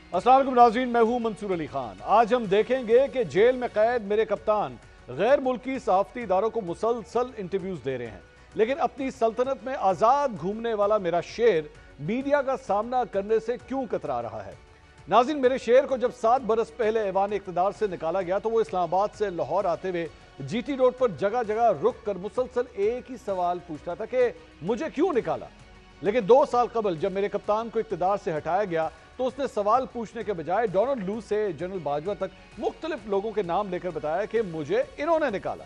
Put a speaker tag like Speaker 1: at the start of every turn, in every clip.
Speaker 1: अस्सलाम वालेकुम नाज़रीन, मैं हूं मंसूर अली खान। आज हम देखेंगे कि जेल में कैद मेरे कप्तान गैर मुल्की सहाफती इदारों को मुसलसल इंटरव्यूज दे रहे हैं, लेकिन अपनी सल्तनत में आज़ाद घूमने वाला मेरा शेर मीडिया का सामना करने से क्यों कतरा रहा है। नाज़रीन, मेरे शेर को जब 7 बरस पहले ऐवान इक़्तिदार से निकाला गया तो वो इस्लामाबाद से लाहौर आते हुए जीटी रोड पर जगह जगह रुक कर मुसलसल एक ही सवाल पूछता था कि मुझे क्यों निकाला। लेकिन 2 साल कबल जब मेरे कप्तान को इक़्तिदार से हटाया गया तो उसने सवाल पूछने के बजाय डोनाल्ड लू से जनरल बाजवा तक मुख्तलिफ लोगों के नाम लेकर बताया कि मुझे इन्होंने निकाला।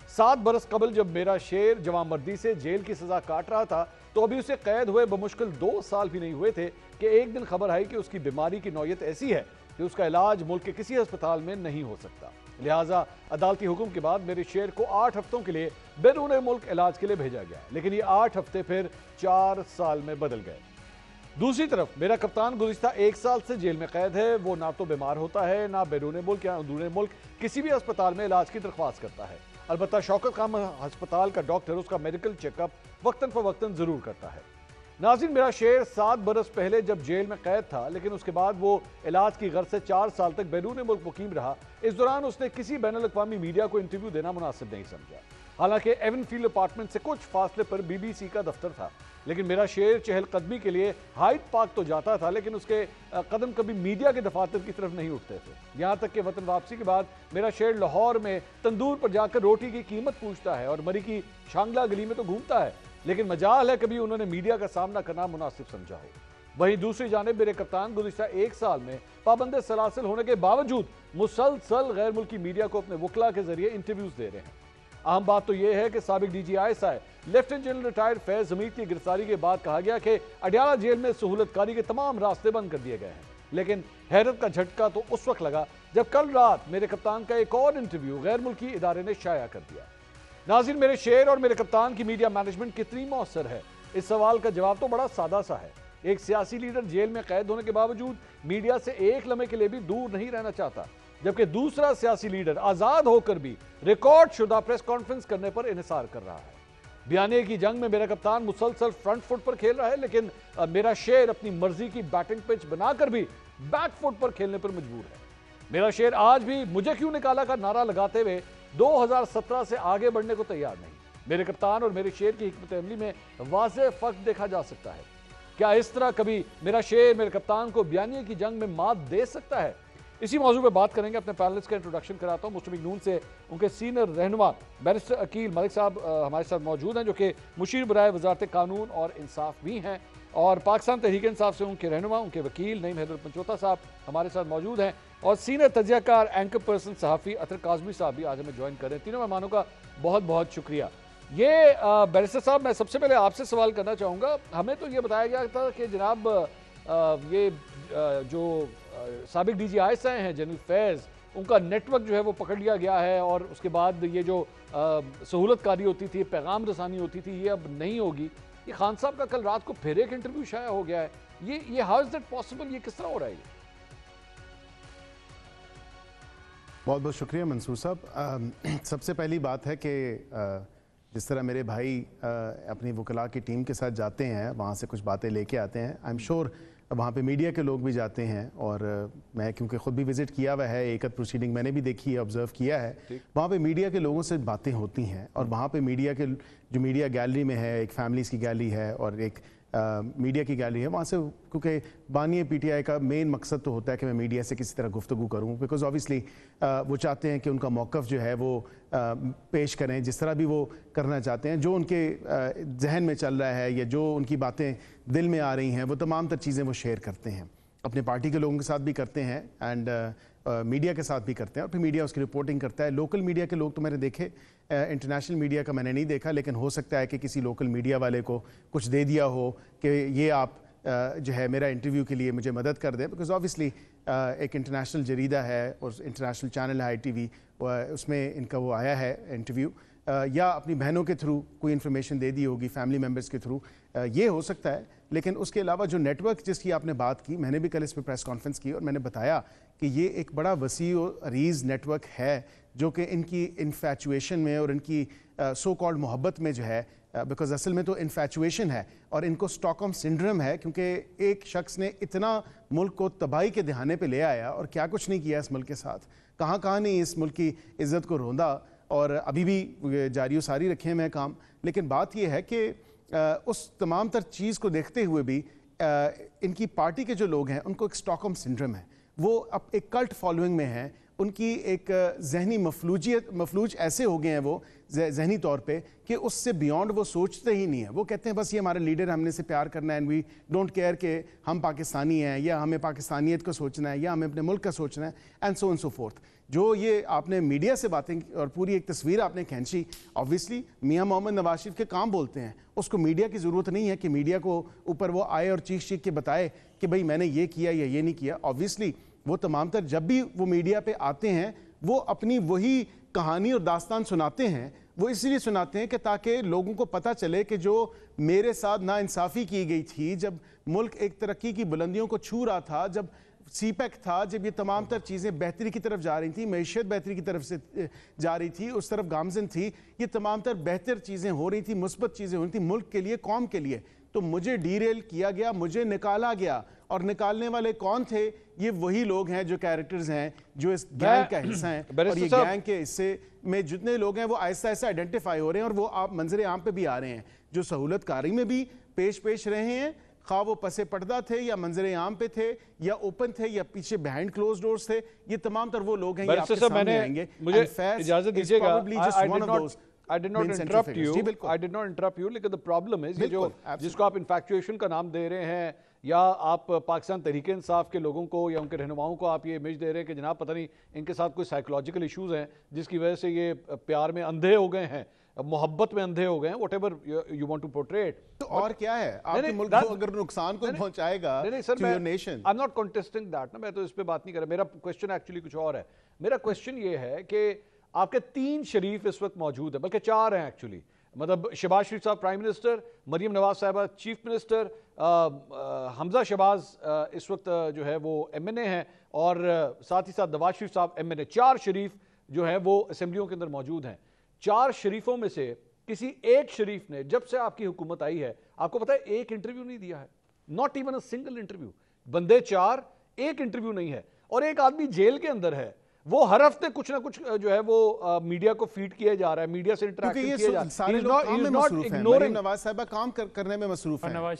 Speaker 1: 7 बरस कबल जब मेरा शेर जवानमर्दी से जेल की सजा काट रहा था तो अभी उसे कैद हुए बमुश्किल 2 साल भी नहीं हुए थे कि एक दिन खबर आई कि उसकी बीमारी की नौयत ऐसी है कि उसका इलाज मुल्क के किसी अस्पताल में नहीं हो सकता। लिहाजा अदालती हुक्म के बाद मेरे शेर को 8 हफ्तों के लिए बैरून मुल्क इलाज के लिए भेजा गया, लेकिन ये 8 हफ्ते फिर 4 साल में बदल गए। दूसरी तरफ मेरा कप्तान गुज़िश्ता 1 साल से जेल में कैद है। वो ना तो बीमार होता है, ना बैरून मुल्क या अंदरूनी मुल्क किसी भी अस्पताल में इलाज की दरख्वास्त करता है। अलबत्ता शौकत खान अस्पताल का डॉक्टर उसका मेडिकल चेकअप वक्तन फवक्तन जरूर करता है। नाज़रीन, मेरा शेर 7 बरस पहले जब जेल में कैद था, लेकिन उसके बाद वो इलाज की गर्ज से 4 साल तक बैरून मुल्क मुकीम रहा। इस दौरान उसने किसी बैनुल अक़वामी मीडिया को इंटरव्यू देना मुनासिब नहीं समझा। हालांकि एवनफील्ड अपार्टमेंट से कुछ फासले पर BBC का दफ्तर था, लेकिन मेरा शेर चहलकदमी के लिए हाइड पार्क तो जाता था, लेकिन उसके कदम कभी मीडिया के दफातर की तरफ नहीं उठते थे। यहाँ तक कि वतन वापसी के बाद मेरा शेर लाहौर में तंदूर पर जाकर रोटी की कीमत पूछता है और मरी की शांगला गली में तो घूमता है, लेकिन मजाल है कभी उन्होंने मीडिया का सामना करना मुनासिब समझा हो। वहीं दूसरी जानिब मेरे कप्तान गुज़िश्ता 1 साल में पाबंद सलासिल होने के बावजूद मुसलसल गैर मुल्की मीडिया को अपने वकला के जरिए इंटरव्यूज दे रहे हैं। अहम बात तो यह है कि साबिक DGI lieutenant general retired Faiz Hamid की गिरफ्तारी के बाद कहा गया कि अडियाला जेल में सहूलतकारी के तमाम रास्ते बंद कर दिए गए हैं, लेकिन हैरत का झटका तो उस वक्त लगा जब कल रात मेरे कप्तान का एक और इंटरव्यू गैर मुल्की इदारे ने शाया कर दिया। नाज़रीन, मेरे शेर और मेरे कप्तान की मीडिया मैनेजमेंट कितनी मौसर है, इस सवाल का जवाब तो बड़ा सादा सा है। एक सियासी लीडर जेल में कैद होने के बावजूद मीडिया से एक लम्हे के लिए भी दूर नहीं रहना चाहता, जबकि दूसरा सियासी लीडर आजाद होकर भी रिकॉर्ड शुदा प्रेस कॉन्फ्रेंस करने पर इन्हिसार कर रहा है। बयाने की जंग में मेरा कप्तान मुसलसल फ्रंट फुट पर खेल रहा है, लेकिन मेरा शेर अपनी मर्जी की बैटिंग पिच बनाकर भी बैक फुट पर खेलने पर मजबूर है। मेरा शेर आज भी मुझे क्यों निकाला का नारा लगाते हुए 2017 से आगे बढ़ने को तैयार नहीं। मेरे कप्तान और मेरे शेर की हिकमत अमली में वाज़ेह फर्क देखा जा सकता है। क्या इस तरह कभी मेरा शेर मेरे कप्तान को बयानिए की जंग में मात दे सकता है? इसी मौजू पर बात करेंगे। अपने पैनलिस्ट का इंट्रोडक्शन कराता हूँ। मुस्लिम लीग नून से उनके सीनियर रहनुमा बैरिस्टर अकील मलिक साहब हमारे साथ मौजूद हैं, जो कि मुशीर बराए वजारत कानून और इंसाफ भी हैं, और पाकिस्तान तहरीक इंसाफ से उनके रहनुमा उनके वकील नईम हैदर पंचोता साहब हमारे साथ मौजूद हैं, और सीनियर तजियाकार एंकर पर्सन सहाफ़ी अतर काज़मी साहब भी आज हमें ज्वाइन कर रहे हैं। तीनों मेहमानों का बहुत बहुत शुक्रिया। ये बैरिस्टर साहब, मैं सबसे पहले आपसे सवाल करना चाहूँगा। हमें तो ये बताया गया था कि जनाब ये जो साबिक DGI हैं जनरल फैज़, उनका नेटवर्क जो है वो पकड़ लिया गया है, और उसके बाद ये जो सहूलतकारी होती थी, पैगाम रसानी होती थी, ये अब नहीं होगी। ये खान साहब का कल रात को फिर एक इंटरव्यू शाया हो गया है। ये हाउ इज दैट पॉसिबल? ये किस तरह हो रहा है?
Speaker 2: बहुत बहुत शुक्रिया मंसूर साहब। सबसे पहली बात है कि जिस तरह मेरे भाई अपनी वकला की टीम के साथ जाते हैं, वहाँ से कुछ बातें लेके आते हैं, आई एम श्योर वहाँ पे मीडिया के लोग भी जाते हैं, और मैं क्योंकि ख़ुद भी विज़िट किया हुआ है, एकत प्रोसीडिंग मैंने भी देखी है, ऑब्ज़र्व किया है, वहाँ पे मीडिया के लोगों से बातें होती हैं, और वहाँ पे मीडिया के जो मीडिया गैलरी में है, एक फैमिलीज़ की गैलरी है और एक मीडिया की गैलरी है, वहाँ से, क्योंकि बानी PTI का मेन मकसद तो होता है कि मैं मीडिया से किसी तरह गुफ्तगू करूँ, बिकॉज ऑब्वियसली वो चाहते हैं कि उनका मौक़िफ़ जो है वो पेश करें जिस तरह भी वो करना चाहते हैं, जो उनके जहन में चल रहा है या जो उनकी बातें दिल में आ रही हैं, वो तमाम तर चीज़ें वो शेयर करते हैं, अपने पार्टी के लोगों के साथ भी करते हैं, एंड मीडिया के साथ भी करते हैं, और फिर मीडिया उसकी रिपोर्टिंग करता है। लोकल मीडिया के लोग तो मैंने देखे, इंटरनेशनल मीडिया का मैंने नहीं देखा, लेकिन हो सकता है कि किसी लोकल मीडिया वाले को कुछ दे दिया हो कि ये आप जो है मेरा इंटरव्यू के लिए मुझे मदद कर दें, बिकॉज ऑब्वियसली एक इंटरनेशनल जरीदा है और इंटरनेशनल चैनल है ITV, उसमें इनका वो आया है इंटरव्यू, या अपनी बहनों के थ्रू कोई इन्फॉर्मेशन दे दी होगी, फैमिली मेम्बर्स के थ्रू, ये हो सकता है। लेकिन उसके अलावा जो नेटवर्क जिसकी आपने बात की, मैंने भी कल इस पर प्रेस कॉन्फ्रेंस की और मैंने बताया कि ये एक बड़ा वसी और अरीज़ नेटवर्क है, जो कि इनकी इन्फैचुएशन में और इनकी सो कॉल्ड मोहब्बत में जो है बिकॉज असल में तो इन्फैचुएशन है और इनको स्टॉकहोम सिंड्रोम है, क्योंकि एक शख्स ने इतना मुल्क को तबाही के दहाने पे ले आया और क्या कुछ नहीं किया इस मुल्क के साथ, कहाँ कहाँ नहीं इस मुल्क की इज़्ज़त को रोंदा और अभी भी जारी सारी रखे हुए काम। लेकिन बात यह है कि उस तमाम तर चीज़ को देखते हुए भी इनकी पार्टी के जो लोग हैं उनको एक स्टॉकहोम सिंड्रोम है, वो अब एक कल्ट फॉलोइंग में हैं, उनकी एक जहनी मफलूज ऐसे हो गए हैं वो जहनी तौर पे कि उससे बियॉन्ड वो सोचते ही नहीं है। वो कहते हैं बस ये हमारे लीडर, हमने इसे प्यार करना है एंड वी डोंट केयर कि हम पाकिस्तानी हैं या हमें पाकिस्तानियत को सोचना है या हमें अपने मुल्क का सोचना है एंड सो फोर्थ। जो ये आपने मीडिया से बातें और पूरी एक तस्वीर आपने खींची, ऑब्वियसली मियां मोहम्मद नवाज शरीफ के काम बोलते हैं, उसको मीडिया की ज़रूरत नहीं है कि मीडिया को ऊपर वो आए और चीख के बताए कि भाई मैंने ये किया या ये नहीं किया। ऑब्वियसली वो तमाम तर जब भी वो मीडिया पे आते हैं वो अपनी वही कहानी और दास्तान सुनाते हैं। वो इसलिए सुनाते हैं कि ताकि लोगों को पता चले कि जो मेरे साथ नाइंसाफ़ी की गई थी, जब मुल्क एक तरक्की की बुलंदियों को छू रहा था, जब सीपैक था, जब ये तमाम तर चीज़ें बेहतरी की तरफ जा रही थी, मैशियत बेहतरी की तरफ से जा रही थी, उस तरफ गामजन थी, ये तमाम तर बेहतर चीज़ें हो रही थी, मुस्बत चीज़ें हो रही थी मुल्क के लिए, कौम के लिए, तो मुझे डीरेल किया गया, मुझे निकाला गया। और निकालने वाले कौन थे? ये वही लोग हैं जो कैरेक्टर्स हैं, जो इस गैंग का हिस्सा हैं। और ये गैंग के हिस्से में जितने लोग हैं वो आहिस्ता आहिस्ता आइडेंटिफाई हो रहे हैं और वो आप मंजर आम पे भी आ रहे हैं, जो सहूलतकारी में भी पेश रहे हैं, खा वो पसे पर्दा थे या मंजर आम पे थे या ओपन थे या पीछे बिहाइंड क्लोज डोर्स थे, ये तमाम तर वो लोग हैं। ये आपके सामने आएंगे।
Speaker 1: मुझे इजाजत दीजिएगा, I did not interrupt you. I did not interrupt you. लेकिन the problem is ये जो जिसको आप infatuation का नाम दे रहे हैं या आप पाकिस्तान तहरीक इंसाफ के लोगों को या उनके रहनुमाओं को आप ये इमेज दे रहे हैं कि जनाब पता नहीं इनके साथ कोई साइकोलॉजिकल इश्यूज हैं जिसकी वजह से ये प्यार में अंधे हो गए हैं, मोहब्बत में अंधे हो गए हैं, whatever you want to portray it.
Speaker 2: तो और क्या है, आपके मुल्क को अगर नुकसान को पहुंचाएगा to your nation.
Speaker 1: I'm not contesting that ना, मैं तो इस पे बात नहीं कर रहा। मेरा क्वेश्चन एक्चुअली कुछ और है। मेरा क्वेश्चन ये है कि आपके 3 शरीफ इस वक्त मौजूद है, बल्कि 4 हैं एक्चुअली, मतलब शहबाज शरीफ साहब प्राइम मिनिस्टर, मरियम नवाज साहिबा चीफ मिनिस्टर, हमजा शहबाज इस वक्त जो है वो MNA हैं और साथ ही साथ नवाज शरीफ साहब MNA। 4 शरीफ जो है वो असेंबलियों के अंदर मौजूद हैं। 4 शरीफों में से किसी एक शरीफ ने जब से आपकी हुकूमत आई है, आपको पता है एक इंटरव्यू नहीं दिया है, not even a single interview. बंदे 4, एक इंटरव्यू नहीं है। और एक आदमी जेल के अंदर है, वो हर हफ्ते कुछ ना कुछ जो है वो मीडिया को फीड किया जा रहा है, मीडिया से इंटरेक्शन किया जा रहा है।
Speaker 2: नवाज साहब काम करने में मसरूफ है। नवाज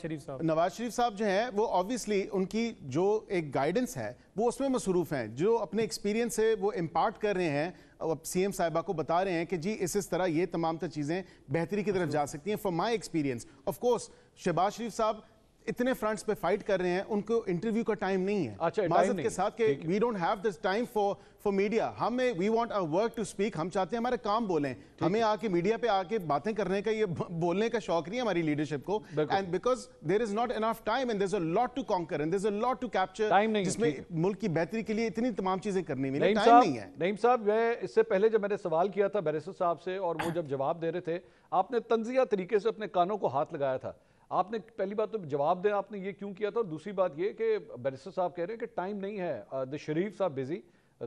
Speaker 2: शरीफ साहब जो हैं वो ऑब्वियसली उनकी जो एक गाइडेंस है वो उसमें मसरूफ हैं, जो अपने एक्सपीरियंस से वो इम्पार्ट कर रहे हैं, अब CM साहिबा को बता रहे हैं कि जी इस तरह ये तमाम तर चीज़ें बेहतरी की तरफ जा सकती हैं। From my experience of course Shahbaz Sharif साहब इतने फ्रंट्स पे फाइट कर रहे हैं, उनको इंटरव्यू का टाइम नहीं है।
Speaker 1: अच्छा,
Speaker 2: माजरत के साथ कि we don't have this time for media, हमें we want our work to speak, हम चाहते हैं हमारे काम बोलें, हमें आके मीडिया पे आके बातें करने का, ये बोलने का शौक नहीं है हमारी लीडरशिप को। And because there is not enough time and there is a lot to conquer and there is a lot to capture, जिसमें मुल्क की बेहतरी के लिए इतनी तमाम चीजें करनी में टाइम नहीं है।
Speaker 1: नईम साहब, इससे पहले जब मैंने सवाल किया था बैरिस्टर साहब से और वो जब जवाब दे रहे थे, आपने तंजिया तरीके से अपने कानों को हाथ लगाया था। आपने पहली बात तो जवाब दें आपने ये क्यों किया था, और दूसरी बात ये कि बैरिस्टर साहब कह रहे हैं कि टाइम नहीं है, द शरीफ साहब बिजी,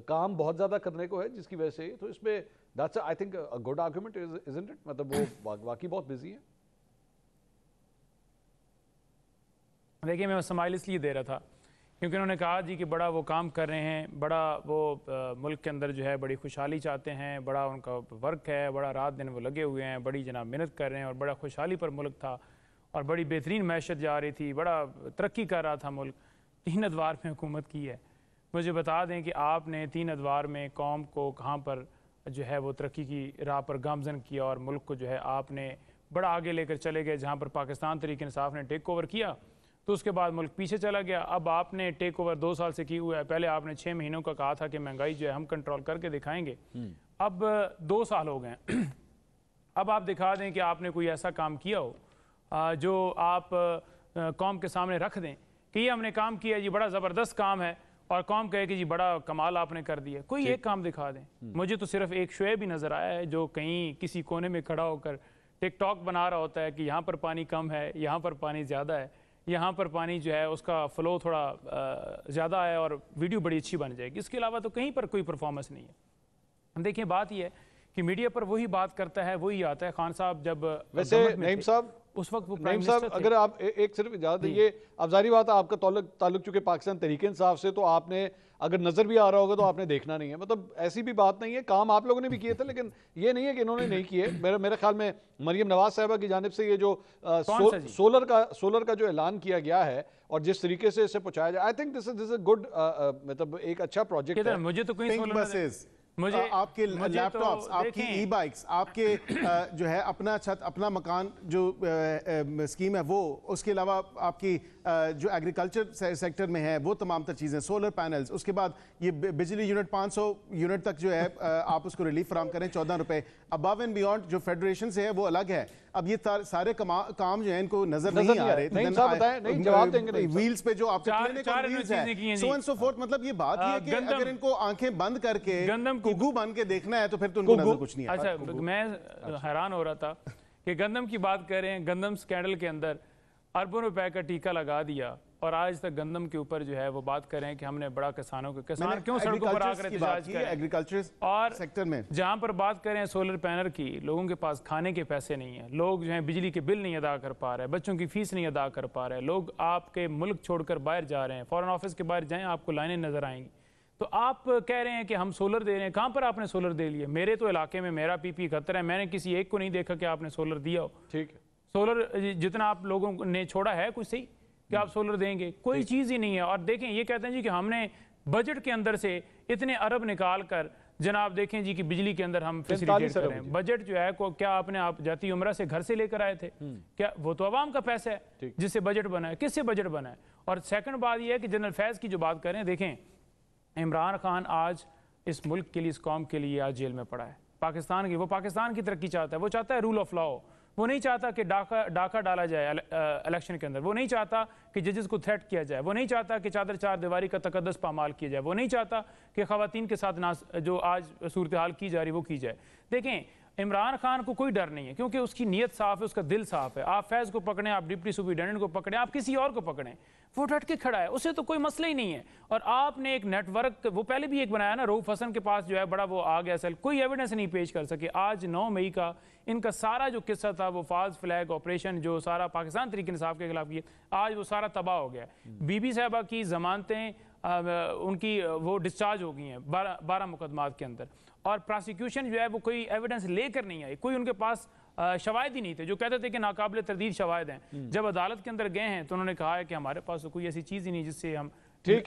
Speaker 1: काम बहुत ज़्यादा करने को है जिसकी वजह से, तो इसमें that's I think a good argument isn't it, मतलब वो वाकई बहुत बिजी है।
Speaker 3: देखिए मैं स्माइल इसलिए दे रहा था क्योंकि उन्होंने कहा जी कि बड़ा वो काम कर रहे हैं, बड़ा वो मुल्क के अंदर जो है बड़ी खुशहाली चाहते हैं, बड़ा उनका वर्क है, बड़ा रात दिन वो लगे हुए हैं, बड़ी जनाब मेहनत कर रहे हैं और बड़ा खुशहाली पर मुल्क था और बड़ी बेहतरीन मैशत जा रही थी, बड़ा तरक्की कर रहा था मुल्क। 3 अदवार में हुकूमत की है। मुझे बता दें कि आपने 3 अदवार में कौम को कहाँ पर जो है वो तरक्की की राह पर गामजन किया और मुल्क को जो है आपने बड़ा आगे लेकर चले गए। जहाँ पर पाकिस्तान तहरीक इंसाफ ने टेक ओवर किया तो उसके बाद मुल्क पीछे चला गया। अब आपने टेक ओवर 2 साल से की हुआ है, पहले आपने 6 महीनों का कहा था कि महंगाई जो है हम कंट्रोल करके दिखाएंगे, अब 2 साल हो गए अब आप दिखा दें कि आपने कोई ऐसा काम किया हो जो आप कौम के सामने रख दें कि ये हमने काम किया जी, बड़ा ज़बरदस्त काम है, और कौम कहे कि जी बड़ा कमाल आपने कर दिया। कोई एक काम दिखा दें। मुझे तो सिर्फ एक शुएब भी नज़र आया है जो कहीं किसी कोने में खड़ा होकर टिकटॉक बना रहा होता है कि यहाँ पर पानी कम है, यहाँ पर पानी ज़्यादा है, यहाँ पर पानी जो है उसका फ़्लो थोड़ा ज़्यादा है और वीडियो बड़ी अच्छी बन जाएगी। इसके अलावा तो कहीं पर कोई परफॉर्मेंस नहीं है। देखिए बात यह है कि मीडिया पर वही बात करता है, वही आता है। खान साहब जब
Speaker 1: वैसे नईम साहब,
Speaker 3: उस वक्त वो
Speaker 1: नईम
Speaker 3: प्राइम
Speaker 1: साहब,
Speaker 3: मिनिस्टर थे।
Speaker 1: अगर आप एक सिर्फ इजाजत दीजिए, अब जारी बात है आपका ताल्लुक चूंकि पाकिस्तान तहरीक इंसाफ से, तो आपने अगर नजर भी आ रहा होगा तो आपने देखना नहीं है, मतलब ऐसी भी बात नहीं है, काम आप लोगों ने भी किए थे, लेकिन ये नहीं है कि इन्होंने नहीं किए। मेरे ख्याल में मरियम नवाज साहिबा की जानिब से ये जो सोलर का जो ऐलान किया गया है और जिस तरीके से इसे पहुंचाया जाए, I think this is good, मतलब एक अच्छा प्रोजेक्ट है।
Speaker 3: मुझे तो कोई
Speaker 2: बसेस,
Speaker 3: मुझे
Speaker 2: आपके लैपटॉप्स, आपकी ई बाइक्स, आपके जो है अपना छत, अपना मकान जो स्कीम है वो, उसके अलावा आपकी जो एग्रीकल्चर सेक्टर में है वो तमाम तर चीज़ें, सोलर पैनल्स, उसके बाद ये बिजली यूनिट 500 यूनिट तक जो है आप उसको रिलीफ फराम करें 14 रुपए। अबव एंड बियॉन्ड जो फेडरेशन से है वो अलग है। अब ये सारे काम जो है इनको नजर नहीं आ रहे।
Speaker 1: नहीं साहब बताएं, नहीं जवाब देंगे। नहीं
Speaker 2: व्हील्स पे जो आपके क्लिनिक और व्हील्स है, सो एंड सो फोर्थ, मतलब ये बात ये है कि अगर इनको आंखें बंद करके कुगू बन के देखना है तो फिर तो उनको नजर कुछ नहीं आता।
Speaker 3: अच्छा, मैं हैरान हो रहा था कि गंदम की बात कर रहे हैं, गंदम स्कैंडल के अंदर अरबों रुपए का टीका लगा दिया और आज तक गंदम के ऊपर जो है वो बात कर रहे हैं कि हमने बड़ा किसानों को, किसान क्यों सड़कों पर आकर एहतजाज करें,
Speaker 2: एग्रीकल्चर
Speaker 3: और
Speaker 2: सेक्टर में
Speaker 3: जहां पर बात करें सोलर पैनल की, लोगों के पास खाने के पैसे नहीं है, लोग जो है बिजली के बिल नहीं अदा कर पा रहे, बच्चों की फीस नहीं अदा कर पा रहे, लोग आपके मुल्क छोड़कर बाहर जा रहे हैं, फॉरेन ऑफिस के बाहर जाएं आपको लाइनें नजर आएंगी। तो आप कह रहे हैं कि हम सोलर दे रहे हैं, कहां पर आपने सोलर दे लिए? मेरे तो इलाके में मेरा पीपी खतर है, मैंने किसी एक को नहीं देखा कि आपने सोलर दिया हो।
Speaker 1: ठीक है,
Speaker 3: सोलर जितना आप लोगों ने छोड़ा है कुछ सही कि आप सोलर देंगे, कोई चीज ही नहीं है। और देखें, ये कहते हैं जी कि हमने बजट के अंदर से इतने अरब निकाल कर, जनाब देखें जी कि बिजली के अंदर हम फैसिलिटेट कर रहे हैं। बजट जो है को क्या आपने आप जाती उम्रा से घर से लेकर आए थे क्या? वो तो अवाम का पैसा है जिससे बजट बना है। किससे बजट बना है? और सेकंड बात यह है कि जनरल फैज की जो बात कर रहे हैं, देखें इमरान खान आज इस मुल्क के लिए, इस कौम के लिए आज जेल में पड़ा है। पाकिस्तान की, वो पाकिस्तान की तरक्की चाहता है, वो चाहता है रूल ऑफ लॉ, वो नहीं चाहता कि डाका डाला जाए इलेक्शन के अंदर, वो नहीं चाहता कि जजेस को थ्रेट किया जाए, वो नहीं चाहता कि चादर चार दीवारी का तकद्दस पामाल किया जाए, वो नहीं चाहता कि खवातीन के साथ जो आज सूरत हाल की जा रही वो की जाए। देखें, इमरान खान को कोई डर नहीं है क्योंकि उसकी नीयत साफ है, उसका दिल साफ है। आप फैज़ को पकड़ें, आप डिप्टी सुपरिटेंडेंट को पकड़ें, आप किसी और को पकड़ें, वो डट के खड़ा है, उसे तो कोई मसला ही नहीं है। और आपने एक नेटवर्क, वो पहले भी एक बनाया ना, रऊफ हसन के पास जो है बड़ा वो आ गया सेल, कोई एविडेंस नहीं पेश कर सके। आज 9 मई का इनका सारा जो किस्सा था, वो फाल्स फ्लैग ऑपरेशन जो सारा पाकिस्तान तहरीक इंसाफ के खिलाफ किया, आज वो सारा तबाह हो गया। बीबी साहबा की जमानतें उनकी वो डिस्चार्ज हो गई हैं 12 मुकदमात के अंदर, और प्रोसिक्यूशन जो है वो कोई एविडेंस लेकर नहीं आई, कोई उनके पास शवाहिद ही नहीं थे। जो कहते थे कि नाकाबिल तरदीद शवाहिद हैं, जब अदालत के अंदर गए हैं तो उन्होंने कहा है कि हमारे पास तो कोई ऐसी चीज़ ही नहीं जिससे हम।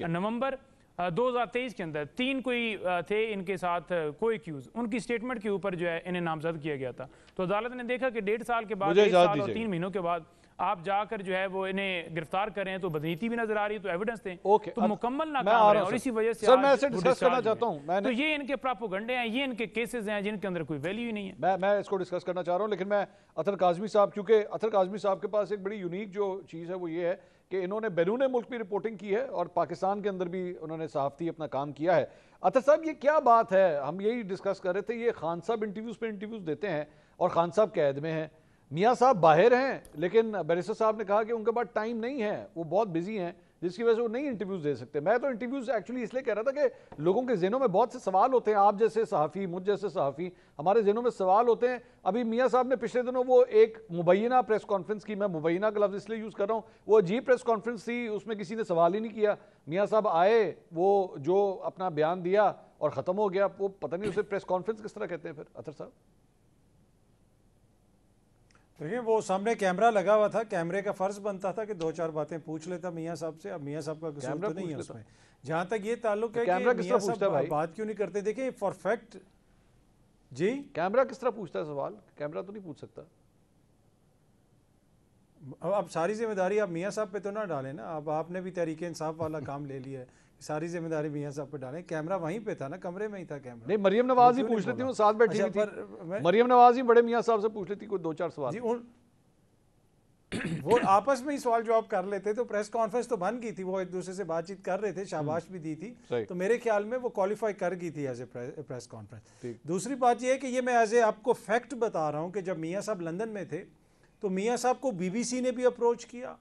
Speaker 3: नवंबर 2023 के अंदर 3 कोई थे इनके साथ को एक्यूज, उनकी स्टेटमेंट के ऊपर जो है इन्हें नामजद किया गया था। तो अदालत ने देखा कि 1.5 साल के बाद, 1 साल और 3 महीनों के बाद आप जाकर जो है वो इन्हें गिरफ्तार करें तो बदनीति भी नजर आ रही है, तो एविडेंस दें। तो मुकम्मल नाकाम है और इसी वजह से
Speaker 1: सर मैं इसे डिस्कस करना चाहता हूं।
Speaker 3: तो ये इनके प्रोपेगेंडे हैं, ये इनके केसेस हैं जिनके अंदर कोई वैल्यू ही नहीं है।
Speaker 1: मैं इसको डिस्कस करना चाह रहा हूं, लेकिन मैं अतर काज़मी साहब, क्योंकि अतर काज़मी साहब के पास एक बड़ी यूनिक जो चीज़ है वो ये है कि इन्होंने बैरून मुल्क भी रिपोर्टिंग की है और पाकिस्तान के अंदर भी उन्होंने सहाफ़ती अपना काम किया है। अतर साहब, ये क्या बात है? हम यही डिस्कस कर रहे थे, ये खान साहब इंटरव्यूज़ पे इंटरव्यूज़ देते हैं और खान साहब कैद में हैं, मियाँ साहब बाहर हैं, लेकिन बैरिस्टर साहब ने कहा कि उनके पास टाइम नहीं है, वो बहुत बिजी हैं, जिसकी वजह से वो नहीं इंटरव्यूज़ दे सकते। मैं तो इंटरव्यूज़ एक्चुअली इसलिए कह रहा था कि लोगों के ज़हनों में बहुत से सवाल होते हैं, आप जैसे सहाफ़ी, मुझ जैसे सहाफ़ी, हमारे ज़हनों में सवाल होते हैं। अभी मियाँ साहब ने पिछले दिनों वो एक मुबैना प्रेस कॉन्फ्रेंस की, मैं मुबैना का लफ्ज़ इसलिए यूज़ कर रहा हूँ, वो अजीब प्रेस कॉन्फ्रेंस थी, उसमें किसी ने सवाल ही नहीं किया। मियाँ साहब आए, वो जो अपना बयान दिया और ख़त्म हो गया। वो पता नहीं उसे प्रेस कॉन्फ्रेंस किस तरह कहते हैं फिर अतर साहब?
Speaker 4: देखिए, वो सामने कैमरा लगा हुआ था, कैमरे का फर्ज बनता था कि 2-4 बातें पूछ लेता मियाँ साहब से। अब मियाँ साहब का कसूर तो नहीं है उसमें। जहाँ तक ये ताल्लुक है कि मियाँ साहब बात क्यों नहीं करते, देखिए फॉर फैक्ट जी,
Speaker 1: कैमरा किस तरह पूछता है सवाल? कैमरा तो नहीं पूछ सकता।
Speaker 4: अब सारी जिम्मेदारी आप मियाँ साहब पे तो ना डालें ना। अब आपने भी तहरीक इंसाफ वाला काम ले लिया है, सारी जिम्मेदारी मियाँ साहब पे डालें। कैमरा वहीं पे था ना, कमरे में ही था कैमरा।
Speaker 1: नहीं, मरियम नवाज ही पूछ लेती हूँ, साथ बैठी हुई थी मरियम नवाज ही बड़े मियाँ साहब से पूछ लेती कोई 2-4 सवाल
Speaker 4: जी। वो आपस में ही सवाल जवाब कर लेते। तो प्रेस कॉन्फ्रेंस तो बन गई थी, वो एक दूसरे से बातचीत कर रहे थे, शाबाश भी दी थी, तो मेरे ख्याल में वो क्वालिफाई कर गई थी एज ए प्रेस कॉन्फ्रेंस। दूसरी बात ये है कि ये मैं एज ए आपको फैक्ट बता रहा हूँ कि जब मियाँ साहब लंदन में थे तो मियाँ साहब को BBC ने भी अप्रोच किया,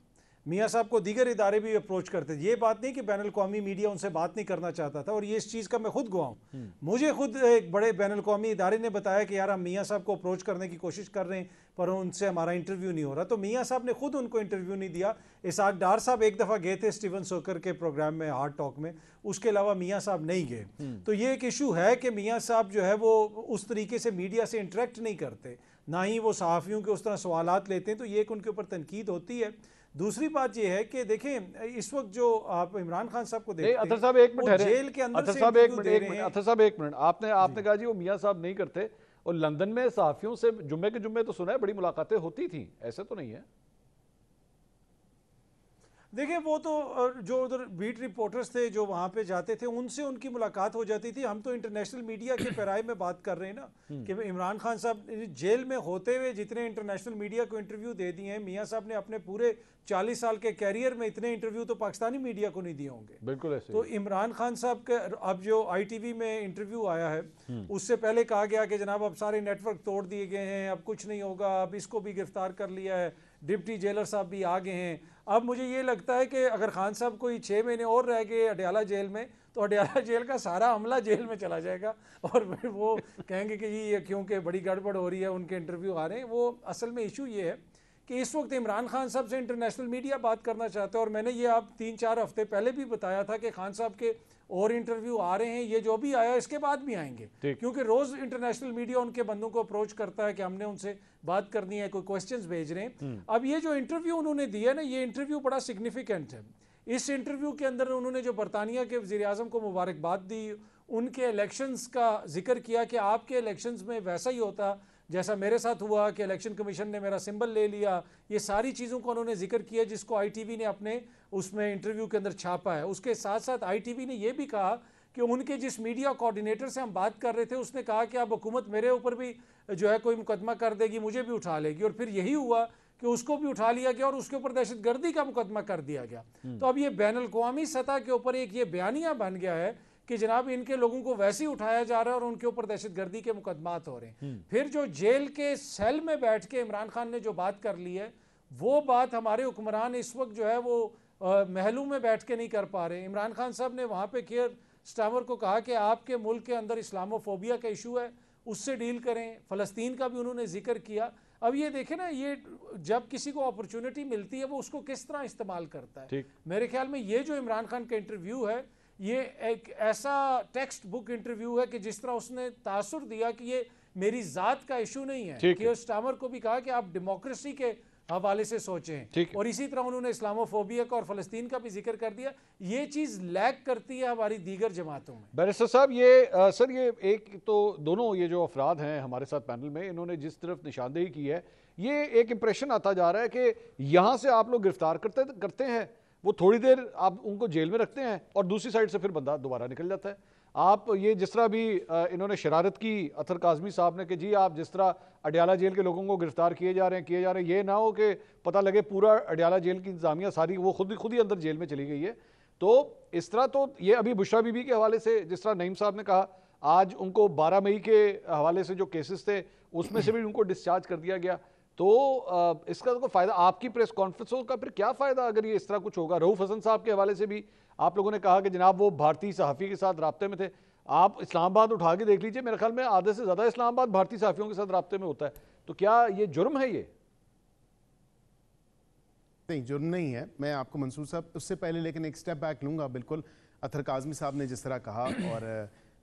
Speaker 4: मियाँ साहब को दीगर इदारे भी अप्रोच करते थे। ये बात नहीं कि बैनुल-अक़वामी मीडिया उनसे बात नहीं करना चाहता था, और ये इस चीज़ का मैं खुद गवाह हूँ। मुझे खुद एक बड़े बैनुल-अक़वामी इदारे ने बताया कि यार हम मियाँ साहब को अप्रोच करने की कोशिश कर रहे हैं पर उनसे हमारा इंटरव्यू नहीं हो रहा, तो मियाँ साहब ने खुद उनको इंटरव्यू नहीं दिया। इसाक डार साहब एक दफ़ा गए थे स्टीवन सोकर के प्रोग्राम में, हार्ड टॉक में, उसके अलावा मियाँ साहब नहीं गए। तो ये एक इशू है कि मियाँ साहब जो है वो उस तरीके से मीडिया से इंटरेक्ट नहीं करते, ना ही वो सहाफ़ियों के उस तरह सवालात लेते हैं, तो ये एक उनके ऊपर तनकीद होती है। दूसरी बात यह है कि देखें इस वक्त जो आप इमरान खान साहब को देखते हैं,
Speaker 1: अतर साहब एक मिनट,
Speaker 4: जेल के अंदर
Speaker 1: अतर साहब एक मिनट, आपने कहा जी वो मियाँ साहब नहीं करते, और लंदन में सहाफियों से जुम्मे के जुम्मे तो सुना है बड़ी मुलाकातें होती थी, ऐसे तो नहीं है?
Speaker 4: देखिए वो तो जो उधर बीट रिपोर्टर्स थे जो वहाँ पे जाते थे उनसे उनकी मुलाकात हो जाती थी। हम तो इंटरनेशनल मीडिया के पैराए में बात कर रहे हैं ना कि इमरान खान साहब जेल में होते हुए जितने इंटरनेशनल मीडिया को इंटरव्यू दे दिए हैं, मियाँ साहब ने अपने पूरे 40 साल के कैरियर में इतने इंटरव्यू तो पाकिस्तानी मीडिया को नहीं दिए होंगे।
Speaker 1: बिल्कुल ऐसे।
Speaker 4: तो इमरान खान साहब के अब जो ITV में इंटरव्यू आया है उससे पहले कहा गया कि जनाब अब सारे नेटवर्क तोड़ दिए गए हैं, अब कुछ नहीं होगा, अब इसको भी गिरफ्तार कर लिया है, डिप्टी जेलर साहब भी आ गए हैं। अब मुझे ये लगता है कि अगर खान साहब कोई 6 महीने और रह गए अडयाला जेल में तो अडयाला जेल का सारा अमला जेल में चला जाएगा और फिर वो कहेंगे कि जी ये क्योंकि बड़ी गड़बड़ हो रही है, उनके इंटरव्यू आ रहे हैं। वो असल में इशू ये है कि इस वक्त इमरान खान साहब से इंटरनेशनल मीडिया बात करना चाहता है, और मैंने ये आप 3-4 हफ्ते पहले भी बताया था कि खान साहब के और इंटरव्यू आ रहे हैं, ये जो भी आया इसके बाद भी आएंगे, क्योंकि रोज़ इंटरनेशनल मीडिया उनके बंदों को अप्रोच करता है कि हमने उनसे बात करनी है, कोई क्वेश्चंस भेज रहे हैं। अब ये जो इंटरव्यू उन्होंने दिया ना, ये इंटरव्यू बड़ा सिग्निफिकेंट है। इस इंटरव्यू के अंदर उन्होंने जो बरतानिया के वज़ीर आज़म को मुबारकबाद दी, उनके इलेक्शंस का जिक्र किया कि आपके इलेक्शंस में वैसा ही होता जैसा मेरे साथ हुआ कि इलेक्शन कमीशन ने मेरा सिंबल ले लिया। ये सारी चीज़ों को उन्होंने जिक्र किया जिसको ITV ने अपने उसमें इंटरव्यू के अंदर छापा है। उसके साथ साथ ITV ने यह भी कहा कि उनके जिस मीडिया कोऑर्डिनेटर से हम बात कर रहे थे उसने कहा कि अब हुकूमत मेरे ऊपर भी जो है कोई मुकदमा कर देगी, मुझे भी उठा लेगी, और फिर यही हुआ कि उसको भी उठा लिया गया और उसके ऊपर दहशतगर्दी का मुकदमा कर दिया गया। तो अब ये बैनुल-अक़वामी सतह के ऊपर एक ये बयानिया बन गया है कि जनाब इनके लोगों को वैसे ही उठाया जा रहा है और उनके ऊपर दहशतगर्दी के मुकदमात हो रहे हैं। फिर जो जेल के सेल में बैठ के इमरान खान ने जो बात कर ली है, वो बात हमारे हुक्मरान इस वक्त जो है वो महलों में बैठ के नहीं कर पा रहे। इमरान खान साहब ने वहाँ पे केयर स्टामर को कहा कि आपके मुल्क के अंदर इस्लामोफोबिया का इशू है, उससे डील करें। फ़लस्तीन का भी उन्होंने जिक्र किया। अब ये देखें ना, ये जब किसी को अपॉर्चुनिटी मिलती है वो उसको किस तरह इस्तेमाल करता है। मेरे ख्याल में ये जो इमरान खान का इंटरव्यू है ये एक ऐसा टेक्स्ट बुक इंटरव्यू है कि जिस तरह उसने तासुर दिया कि ये मेरी ज़ात का इशू नहीं है। केयर स्टामर को भी कहा कि आप डेमोक्रेसी के हवाले से सोचें, और इसी तरह उन्होंने इस्लामोफोबिया का और फ़लस्तीन का भी जिक्र कर दिया। ये चीज़ लैग करती है हमारी दीगर जमातों में।
Speaker 1: बैरिस्टर साहब ये सर ये एक तो दोनों ये जो अफराद हैं हमारे साथ पैनल में, इन्होंने जिस तरफ निशानदेही की है, ये एक इम्प्रेशन आता जा रहा है कि यहाँ से आप लोग गिरफ्तार करते हैं, वो थोड़ी देर आप उनको जेल में रखते हैं और दूसरी साइड से फिर बंदा दोबारा निकल जाता है। आप ये जिस तरह भी इन्होंने शरारत की अतर काज़मी साहब ने कि जी आप जिस तरह अडयाला जेल के लोगों को गिरफ्तार किए जा रहे हैं, ये ना हो कि पता लगे पूरा अडयाला जेल की इंतजामिया सारी वो खुद ही अंदर जेल में चली गई है। तो इस तरह तो ये अभी बुशरा बीबी के हवाले से जिस तरह नईम साहब ने कहा, आज उनको 12 मई के हवाले से जो केसेस थे उसमें से भी उनको डिस्चार्ज कर दिया गया। तो इसका तो फ़ायदा आपकी प्रेस कॉन्फ्रेंसों का फिर क्या फ़ायदा अगर ये इस तरह कुछ होगा। रऊफ़ हसन साहब के हवाले से भी आप लोगों ने कहा कि जनाब वो भारतीय सहाफ़ी के साथ राब्ते में थे। आप इस्लामाबाद उठा के देख लीजिए, मेरे ख्याल में आधे से ज़्यादा इस्लामाबाद भारतीय सहाफ़ियों के साथ राब्ते में होता है। तो क्या ये जुर्म है? ये
Speaker 2: नहीं, जुर्म नहीं है। मैं आपको मंसूर साहब उससे पहले लेकिन एक स्टेप बैक लूँगा। बिल्कुल अतर काज़मी साहब ने जिस तरह कहा और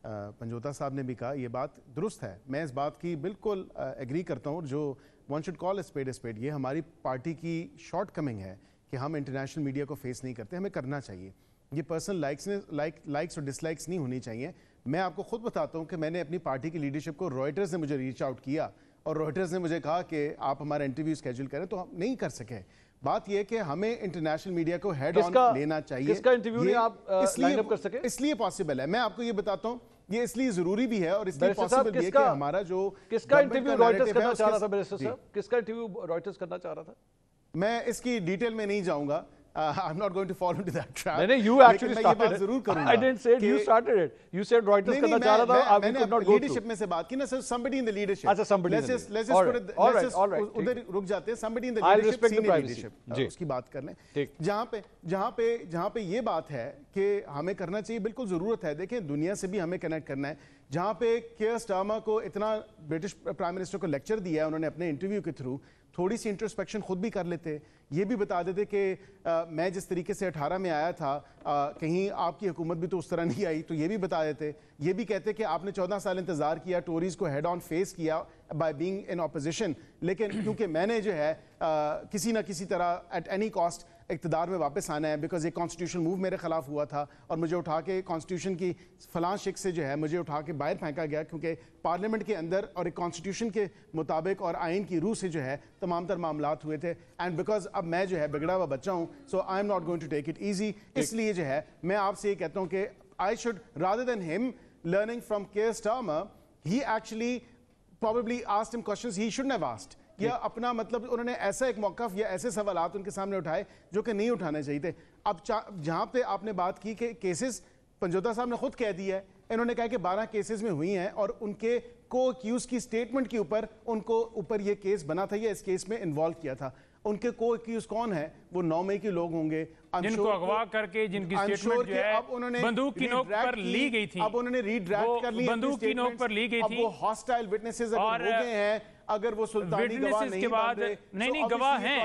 Speaker 2: पंजोता साहब ने भी कहा, ये बात दुरुस्त है। मैं इस बात की बिल्कुल एग्री करता हूँ। जो one should call spade spade, ये हमारी पार्टी की शॉर्ट कमिंग है कि हम इंटरनेशनल मीडिया को फेस नहीं करते, हमें करना चाहिए। ये पर्सनल लाइक्स और डिसलाइक्स नहीं होनी चाहिए। मैं आपको खुद बताता हूँ कि मैंने अपनी पार्टी की लीडरशिप को, रॉयटर्स ने मुझे रीच आउट किया और रॉयटर्स ने मुझे कहा कि आप हमारा इंटरव्यू स्केड्यूल करें, तो हम नहीं कर सके। बात यह कि हमें इंटरनेशनल मीडिया को हेड ऑन लेना चाहिए।
Speaker 1: किसका इंटरव्यू नहीं आप लाइन अप कर सके?
Speaker 2: इसलिए पॉसिबल है। मैं आपको ये बताता हूँ, ये इसलिए जरूरी भी है और इसलिए पॉसिबल भी है कि हमारा जो
Speaker 1: किसका इंटरव्यू रॉयटर्स करना चाह रहा था बैरिस्टर साहब? किसका इंटरव्यू रॉयटर्स करना चाह रहा था?
Speaker 2: मैं इसकी डिटेल में नहीं जाऊंगा। I'm not going to fall into that trap.
Speaker 1: नहीं, you actually started it.
Speaker 2: जरूर करूंगा.
Speaker 1: I didn't say you started it. You said Reuters करना चाह रहा था, we could not go through.
Speaker 2: Leadership में से बात की ना, sir, somebody in the leadership.
Speaker 1: अच्छा, somebody in the
Speaker 2: leadership. Let's just
Speaker 1: all right.
Speaker 2: उधर रुक जाते हैं. Somebody in the
Speaker 1: I'll
Speaker 2: leadership,
Speaker 1: respect the
Speaker 2: senior
Speaker 1: privacy.
Speaker 2: leadership. उसकी बात कर लें.
Speaker 1: ठीक.
Speaker 2: जहाँ पे ये बात है कि हमें करना चाहिए, बिल्कुल जरूरत है. देखें, दुनिया से भी हमें कनेक्ट करना है. जहाँ पे केयर स्टारमर को इतना ब्रिटिश प्राइम मिनिस्टर को लेक्चर दिया है उन्होंने अपने इंटरव्यू के थ्रू, थोड़ी सी इंट्रोस्पेक्शन खुद भी कर लेते, ये भी बता देते कि मैं जिस तरीके से 18 में आया था, कहीं आपकी हुकूमत भी तो उस तरह नहीं आई, तो ये भी बता देते. ये भी कहते कि आपने 14 साल इंतजार किया, टोरीज को हेड ऑन फेस किया बाय बीइंग इन ऑपोजिशन, लेकिन क्योंकि मैंने जो है किसी ना किसी तरह एट एनी कॉस्ट इक़्तिदार में वापस आना है, बिकॉज एक कॉन्स्टिट्यूशन मूव मेरे खिलाफ हुआ था और मुझे उठा के कॉन्स्टिट्यूशन की फलां शिक से जो है मुझे उठा के बाहर फेंका गया, क्योंकि पार्लियामेंट के अंदर और एक कॉन्स्टिट्यूशन के मुताबिक और आइन की रूह से जो है तमाम तर मामलात हुए थे. एंड बिकॉज अब मैं जो है बिगड़ा हुआ बच्चा हूँ, so I am not going to take it easy. इसलिए जो है मैं आपसे ये कहता हूँ कि I should, rather than him learning from Keir Starmer, he actually probably asked him questions he shouldn't have asked. या अपना मतलब उन्होंने ऐसा एक मौक़िफ़ या ऐसे सवालात उनके सामने उठाए जो कि नहीं उठाने चाहिए थे. अब जहाँ पे आपने बात की कि केसेस, पंजोता साहब ने खुद कह दिया है, इन्होंने कहा कि 12 केसेस में हुई हैं और उनके को एक्यूज की स्टेटमेंट के ऊपर ये केस बना था या इस केस में इन्वॉल्व किया था. उनके को एक्यूज कौन है? वो 9 मई के लोग होंगे
Speaker 3: जिनको अगवा करके जिनकी स्टेटमेंट जो है बंदूक की नोक पर ली गई थी.
Speaker 2: अब उन्होंने रीड्रैफ्ट कर ली,
Speaker 3: बंदूक की नोक पर ली गई थी.
Speaker 2: वो हॉस्टाइल विटनेसेस अगर हो गए हैं, अगर वो सुल्तानी गवाह नहीं बन रहे,
Speaker 3: नहीं गवाह हैं,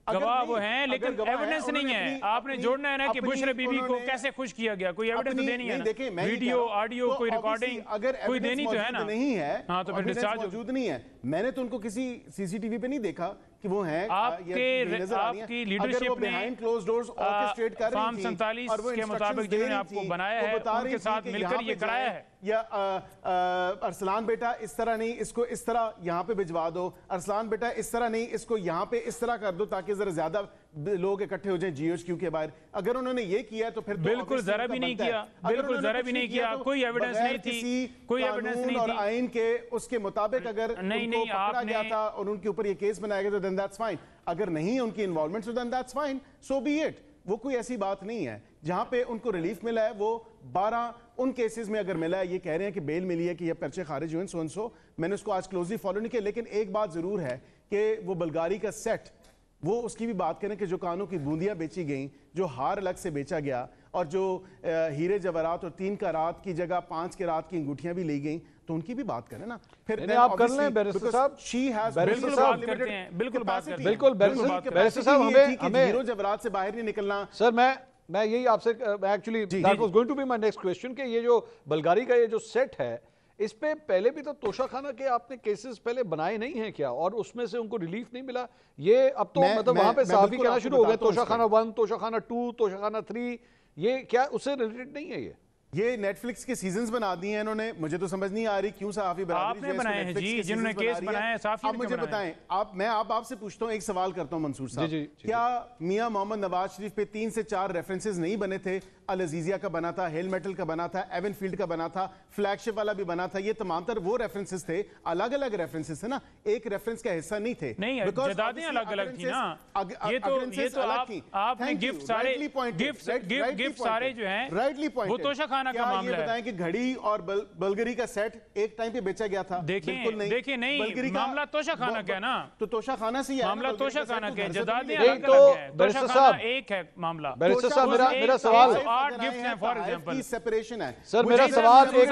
Speaker 3: गवाह वो हैं, लेकिन एविडेंस नहीं है. आपने जोड़ना है ना कि बुशरा बीबी को कैसे खुश किया गया, कोई एविडेंस तो देनी है ना, वीडियो ऑडियो कोई रिकॉर्डिंग कोई देनी तो है ना.
Speaker 2: नहीं है,
Speaker 3: हाँ, तो फिर डिस्चार्ज
Speaker 2: मौजूद नहीं है. मैंने तो उनको किसी सीसीटीवी पे नहीं देखा कि वो हैं.
Speaker 3: आपकी लीडरशिप ने
Speaker 2: बिहाइंड क्लोज्ड डोर्स ऑर्केस्ट्रेट कर रही थी,
Speaker 3: 47 के मुताबिक जिन्होंने आपको बनाया है उनके साथ मिलकर ये कराया है.
Speaker 2: या अरसलान बेटा इस तरह नहीं, इसको इस तरह यहाँ पे भिजवा दो, अरसलान बेटा इस तरह नहीं, इसको यहाँ पे इस तरह कर दो ताकि जरा ज्यादा लोग इकट्ठे हो जाएं जीएचक्यू के बाहर. अगर उन्होंने ये किया तो फिर
Speaker 3: बिल्कुल जरा भी नहीं किया, बिल्कुल जरा भी नहीं किया. कोई एविडेंस नहीं थी, कोई एविडेंस नहीं
Speaker 2: और
Speaker 3: थी.
Speaker 2: आइन के उसके मुताबिक अगर उनको पकड़ा गया था और उनके ऊपर ये केस बनाया गया तो देन दैट्स फाइन. अगर नहीं उनकी involvement so then that's fine, so be it. वो कोई ऐसी बात नहीं है. जहां पे उनको रिलीफ मिला है वो 12 उन केसेस में अगर मिला है, ये कह रहे हैं कि बेल मिली है कि ये पर्चे खारिज हुए सो एंड सो. मैंने उसको आज क्लोजली फॉलो नहीं किया, लेकिन एक बात जरूर है कि वो बल्गारी का सेट, वो उसकी भी बात करें कि जो कानों की बूंदियां बेची गई, जो हार अलग से बेचा गया और जो हीरे जवाहरात और 3 करात की जगह 5 करात की अंगूठियां भी ली गई, तो उनकी भी बात करें ना. फिर
Speaker 1: आप कर लें बैरिस्टर साहब,
Speaker 3: बिल्कुल बात करते हैं, बिल्कुल बात करते हैं,
Speaker 1: बिल्कुल बैरिस्टर साहब, हमें
Speaker 2: हीरो जवाहरात से बाहर नहीं निकलना.
Speaker 1: सर मैं यही आपसे actually that was going to be my next question कि ये जो बल्गारी का ये जो सेट है, इस पे पहले भी तो तोशाखाना के आपने केसेस पहले बनाए नहीं हैं क्या, और उसमें से उनको रिलीफ नहीं मिला? ये अब तो मतलब वहां पे साफी कहना शुरू हो गया, तोशाखाना 1, तोशाखाना 2, तोशाखाना 3, ये क्या उससे रिलेटेड नहीं है? ये
Speaker 2: नेटफ्लिक्स के सीजन्स बना दिए हैं इन्होंने. मुझे तो समझ नहीं आ रही क्यों सहाफी
Speaker 3: आपने बनाए हैं जी, जिन्होंने केस बनाए हैं साफी.
Speaker 2: आप मुझे बताएं, मैं आपसे पूछता हूं, एक सवाल करता हूं मंसूर साहब, क्या मियां मोहम्मद नवाज शरीफ पे 3 से 4 रेफरेंसेस नहीं बने थे? अल अजीजिया का बना था, हेल मेटल का बना था, एवन फील्ड का बना था, फ्लैगशिप वाला भी बना था. ये तमाम तर वो रेफरेंसेस थे, अलग अलग रेफरेंसेस थे ना, एक रेफरेंस का हिस्सा नहीं थे.
Speaker 3: नहीं, जदादें अलग अलग थी ना. ये तो आपने गिफ्ट सारे जो हैं
Speaker 2: राइटली पॉइंट,
Speaker 3: वो तोशाखाना का मामला है.
Speaker 2: कि घड़ी और बल्गरी का सेट एक टाइम पे बेचा गया था.
Speaker 3: देखिए नहीं, मामला तोशाखाना का ना,
Speaker 2: तो तोशाखाना से
Speaker 3: मामला तोशाखाना का, जदादें अलग अलग है, तोशाखाना एक है मामला.
Speaker 1: बैरिस्टर साहब, मेरा सवाल
Speaker 3: 8 गिफ्ट हैं फॉर एग्जांपल.
Speaker 2: सेपरेशन है
Speaker 1: सर. मेरा सवाल एक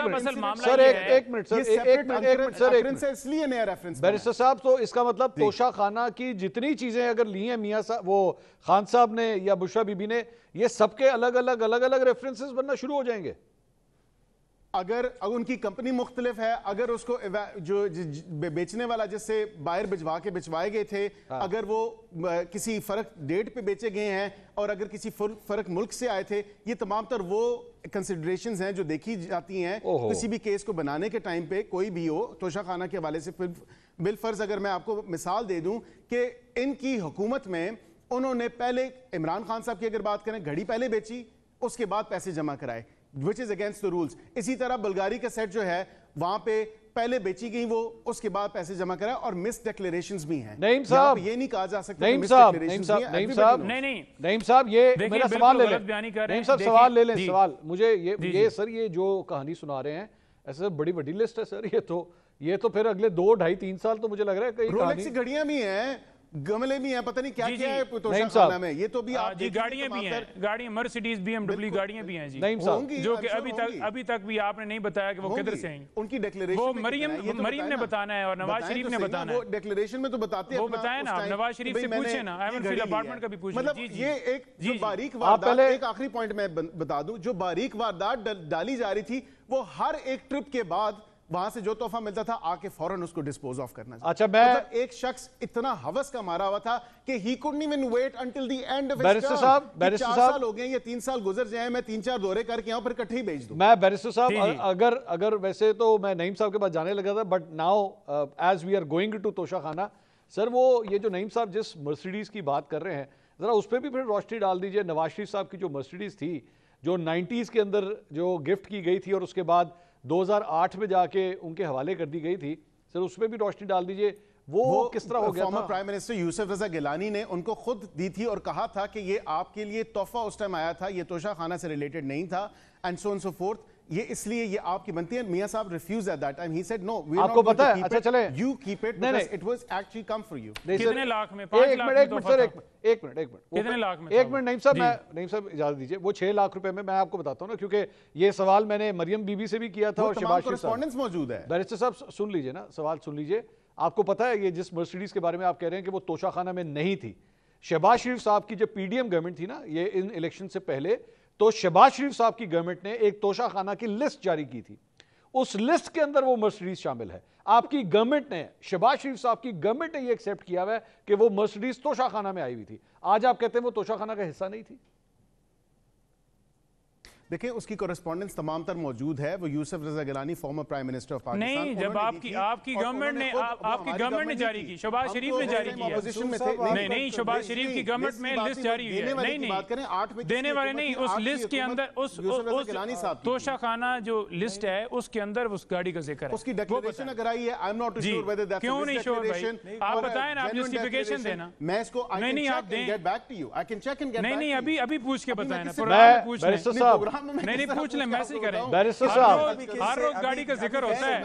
Speaker 1: मिनट
Speaker 2: सर, इसलिए नया रेफरेंस.
Speaker 1: बैरिस्टर साहब, तो इसका मतलब तोशाखाना की जितनी चीजें अगर ली हैं मियां साहब, वो खान साहब ने या बुशरा बीबी ने, ये सबके अलग अलग रेफरेंसेस बनना शुरू हो जाएंगे?
Speaker 2: अगर उनकी कंपनी मुख्तलिफ है, अगर उसको जो बेचने वाला जिससे बाहर भिजवाए गए थे, अगर वो किसी फर्क डेट पे बेचे गए हैं और अगर किसी फर्क मुल्क से आए थे, ये तमाम तर वो कंसिडरेशंस हैं जो देखी जाती हैं किसी भी केस को बनाने के टाइम पे, कोई भी हो. तोशाखाना के हवाले से बिलफर्ज अगर मैं आपको मिसाल दे दूं कि इनकी हुकूमत में उन्होंने पहले इमरान खान साहब की अगर बात करें, घड़ी पहले बेची, उसके बाद पैसे जमा कराए, which is against the rules. इसी तरह बल्गारी का सेट जो है, वहां पे पहले बेची गई वो, उसके बाद पैसे जमा करा, और मिस डिक्लेरेशंस भी हैं।
Speaker 1: नईम साहब,
Speaker 2: ये नहीं कहा जा सकता
Speaker 1: नईम साहब, ये मेरा सवाल ले लें। नईम साहब सवाल ले लें, सवाल मुझे ये सर, ये जो कहानी सुना रहे हैं ऐसे बड़ी बड़ी लिस्ट है सर, ये तो फिर अगले 2-2.5-3 साल तो मुझे लग रहा है कई
Speaker 2: रोलेक्स की घड़ियां भी हैं, गमले भी हैं, पता नहीं क्या क्या है तोशाखाना में। ये तो भी आप
Speaker 3: गाड़ियां भी हैं, गाड़ियां मर्सिडीज बीएमडब्ल्यू गाड़ियां भी हैं जी,
Speaker 1: नहीं साहब,
Speaker 3: जो कि अभी तक भी आपने नहीं बताया कि वो किधर से हैं।
Speaker 2: उनकी डिक्लेरेशन
Speaker 3: वो मरियम ने बताना है और नवाज शरीफ ने बताना है।
Speaker 2: वो डिक्लेरेशन में तो बताते हैं,
Speaker 3: वो बताए ना, आप नवाज शरीफ से पूछे ना, एवनफील्ड अपार्टमेंट का भी पूछे।
Speaker 2: मतलब ये एक बारीक वारदात, एक आखिरी पॉइंट मैं बता दूं, जो बारीक वारदात डाली जा रही थी, वो हर एक ट्रिप के बाद वहां से जो तोहफा मिलता था आके फौरन उसको डिस्पोज ऑफ करना।
Speaker 1: अच्छा,
Speaker 2: मतलब एक शख्स इतना हवस का मारा हुआ था कि he couldn't even wait until the end of his term. 4 साल हो गए, ये 3 साल गुजर जाए, मैं 3-4 दौरे करके आऊं, फिर इकट्ठे ही बेच दूं।
Speaker 1: मैं बैरिस्टर साहब अगर वैसे तो मैं नईम साहब के पास जाने लगा था, but now as we are going to Toshakhana, sir वो ये जो नईम साहब जिस मर्सिडीज की बात कर रहे हैं, जरा उस पर भी फिर रोशनी डाल दीजिए। नवाज शरीफ साहब की जो मर्सिडीज थी, जो 90s के अंदर जो गिफ्ट की गई थी और उसके बाद 2008 में जाके उनके हवाले कर दी गई थी, सर उस पर भी रोशनी डाल दीजिए, वो किस तरह हो गया था?
Speaker 2: Farmer prime minister Yusuf Raza Gilani ने उनको खुद दी थी और कहा था कि ये आपके लिए तोहफा उस टाइम आया था, ये तोशाखाना से रिलेटेड नहीं था, and so and so forth, ये इसलिए ये आपकी बनती है। मियां साहब refuse at that time, he said no, we
Speaker 1: आपको पता है, अच्छा चले,
Speaker 2: you keep it because it was actually come for you.
Speaker 3: कितने लाख में? 5 लाख में
Speaker 1: सर, एक मिनट
Speaker 3: कितने लाख में?
Speaker 1: एक मिनट नईम साहब इजाजत दीजिए, वो 6 लाख रुपए में मैं आपको बताता हूँ ना, क्योंकि ये सवाल मैंने मरियम बीबी से भी किया था और शहबाज शरीफ साहब
Speaker 2: मौजूद है।
Speaker 1: बैरिस्टर साहब सुन लीजिए ना, सवाल सुन लीजिए। आपको पता है ये जिस मर्सिडीज के बारे में आप कह रहे हैं कि वो तोशाखाना में नहीं थी, शहबाज शरीफ साहब की जो पीडीएम गवर्नमेंट थी ना, ये इन इलेक्शन से पहले, तो शहबाज शरीफ साहब की गवर्नमेंट ने एक तोशाखाना की लिस्ट जारी की थी, उस लिस्ट के अंदर वो मर्सिडीज शामिल है। आपकी गवर्नमेंट ने, शहबाज शरीफ साहब की गवर्नमेंट ने ये एक्सेप्ट किया हुआ है कि वो मर्सिडीज तोशाखाना में आई हुई थी। आज आप कहते हैं वो तोशाखाना का हिस्सा नहीं थी।
Speaker 2: देखिए उसकी कॉरेस्पॉन्डेंस तमाम तर मौजूद है, वो Yusuf Raza Gilani former prime minister of Pakistan,
Speaker 3: नहीं, जब आपकी गवर्नमेंट ने जारी की, शहबाज शरीफ ने जारी किया, नहीं शहबाज शरीफ की गवर्नमेंट में लिस्ट जारी हुई है, नहीं
Speaker 2: बात करें 8 में
Speaker 3: देने वाले नहीं, उस लिस्ट के अंदर उस तोशाखाना जो लिस्ट है उसके अंदर उस गाड़ी का जिक्र है,
Speaker 2: उसकी डिक्लेरेशन अगर आई है, आई am not sure whether that's
Speaker 3: क्यों नहीं श्योर भाई, आप बताएं ना, आप जस्टिफिकेशन देना।
Speaker 2: मैं इसको नहीं आप दें, get back to you, I can check and get back.
Speaker 3: नहीं अभी पूछ के बताएं ना,
Speaker 1: बैरिस्टर साहब
Speaker 3: नहीं पूछ ले, मैसेज करें।
Speaker 1: बैरिस्टर साहब
Speaker 3: हर रोज गाड़ी का जिक्र होता है,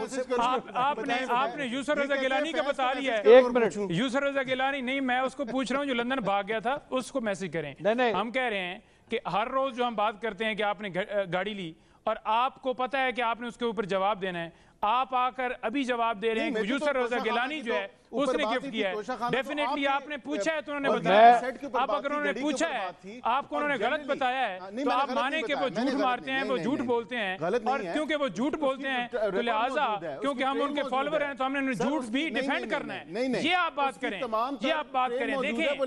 Speaker 3: आपने यूसुफ रजा गिलानी का बता लिया है।
Speaker 1: 1 मिनट,
Speaker 3: यूसुफ रजा गिलानी नहीं, मैं उसको पूछ रहा हूँ जो लंदन भाग गया था, उसको मैसेज करें।
Speaker 1: नहीं,
Speaker 3: हम कह रहे हैं कि हर रोज जो हम बात करते हैं कि आपने गाड़ी ली और आपको पता है कि आपने उसके ऊपर जवाब देना है, आप आकर अभी जवाब दे रहे हैं कि यूसुफ रजा गिलानी जो है उसने गिफ्ट किया है। डेफिनेटली आपने पूछा है तो उन्होंने बताया, अब अगर उन्होंने पूछा है, आपको उन्होंने गलत बताया है, तो आप माने कि वो झूठ मारते हैं, वो झूठ बोलते हैं, और क्योंकि वो झूठ बोलते हैं तो लिहाजा क्योंकि हम उनके फॉलोवर हैं तो हमने झूठ भी डिफेंड करना है। ये आप बात करें, ये आप बात करें।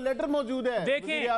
Speaker 2: लेटर मौजूद है,
Speaker 3: देखें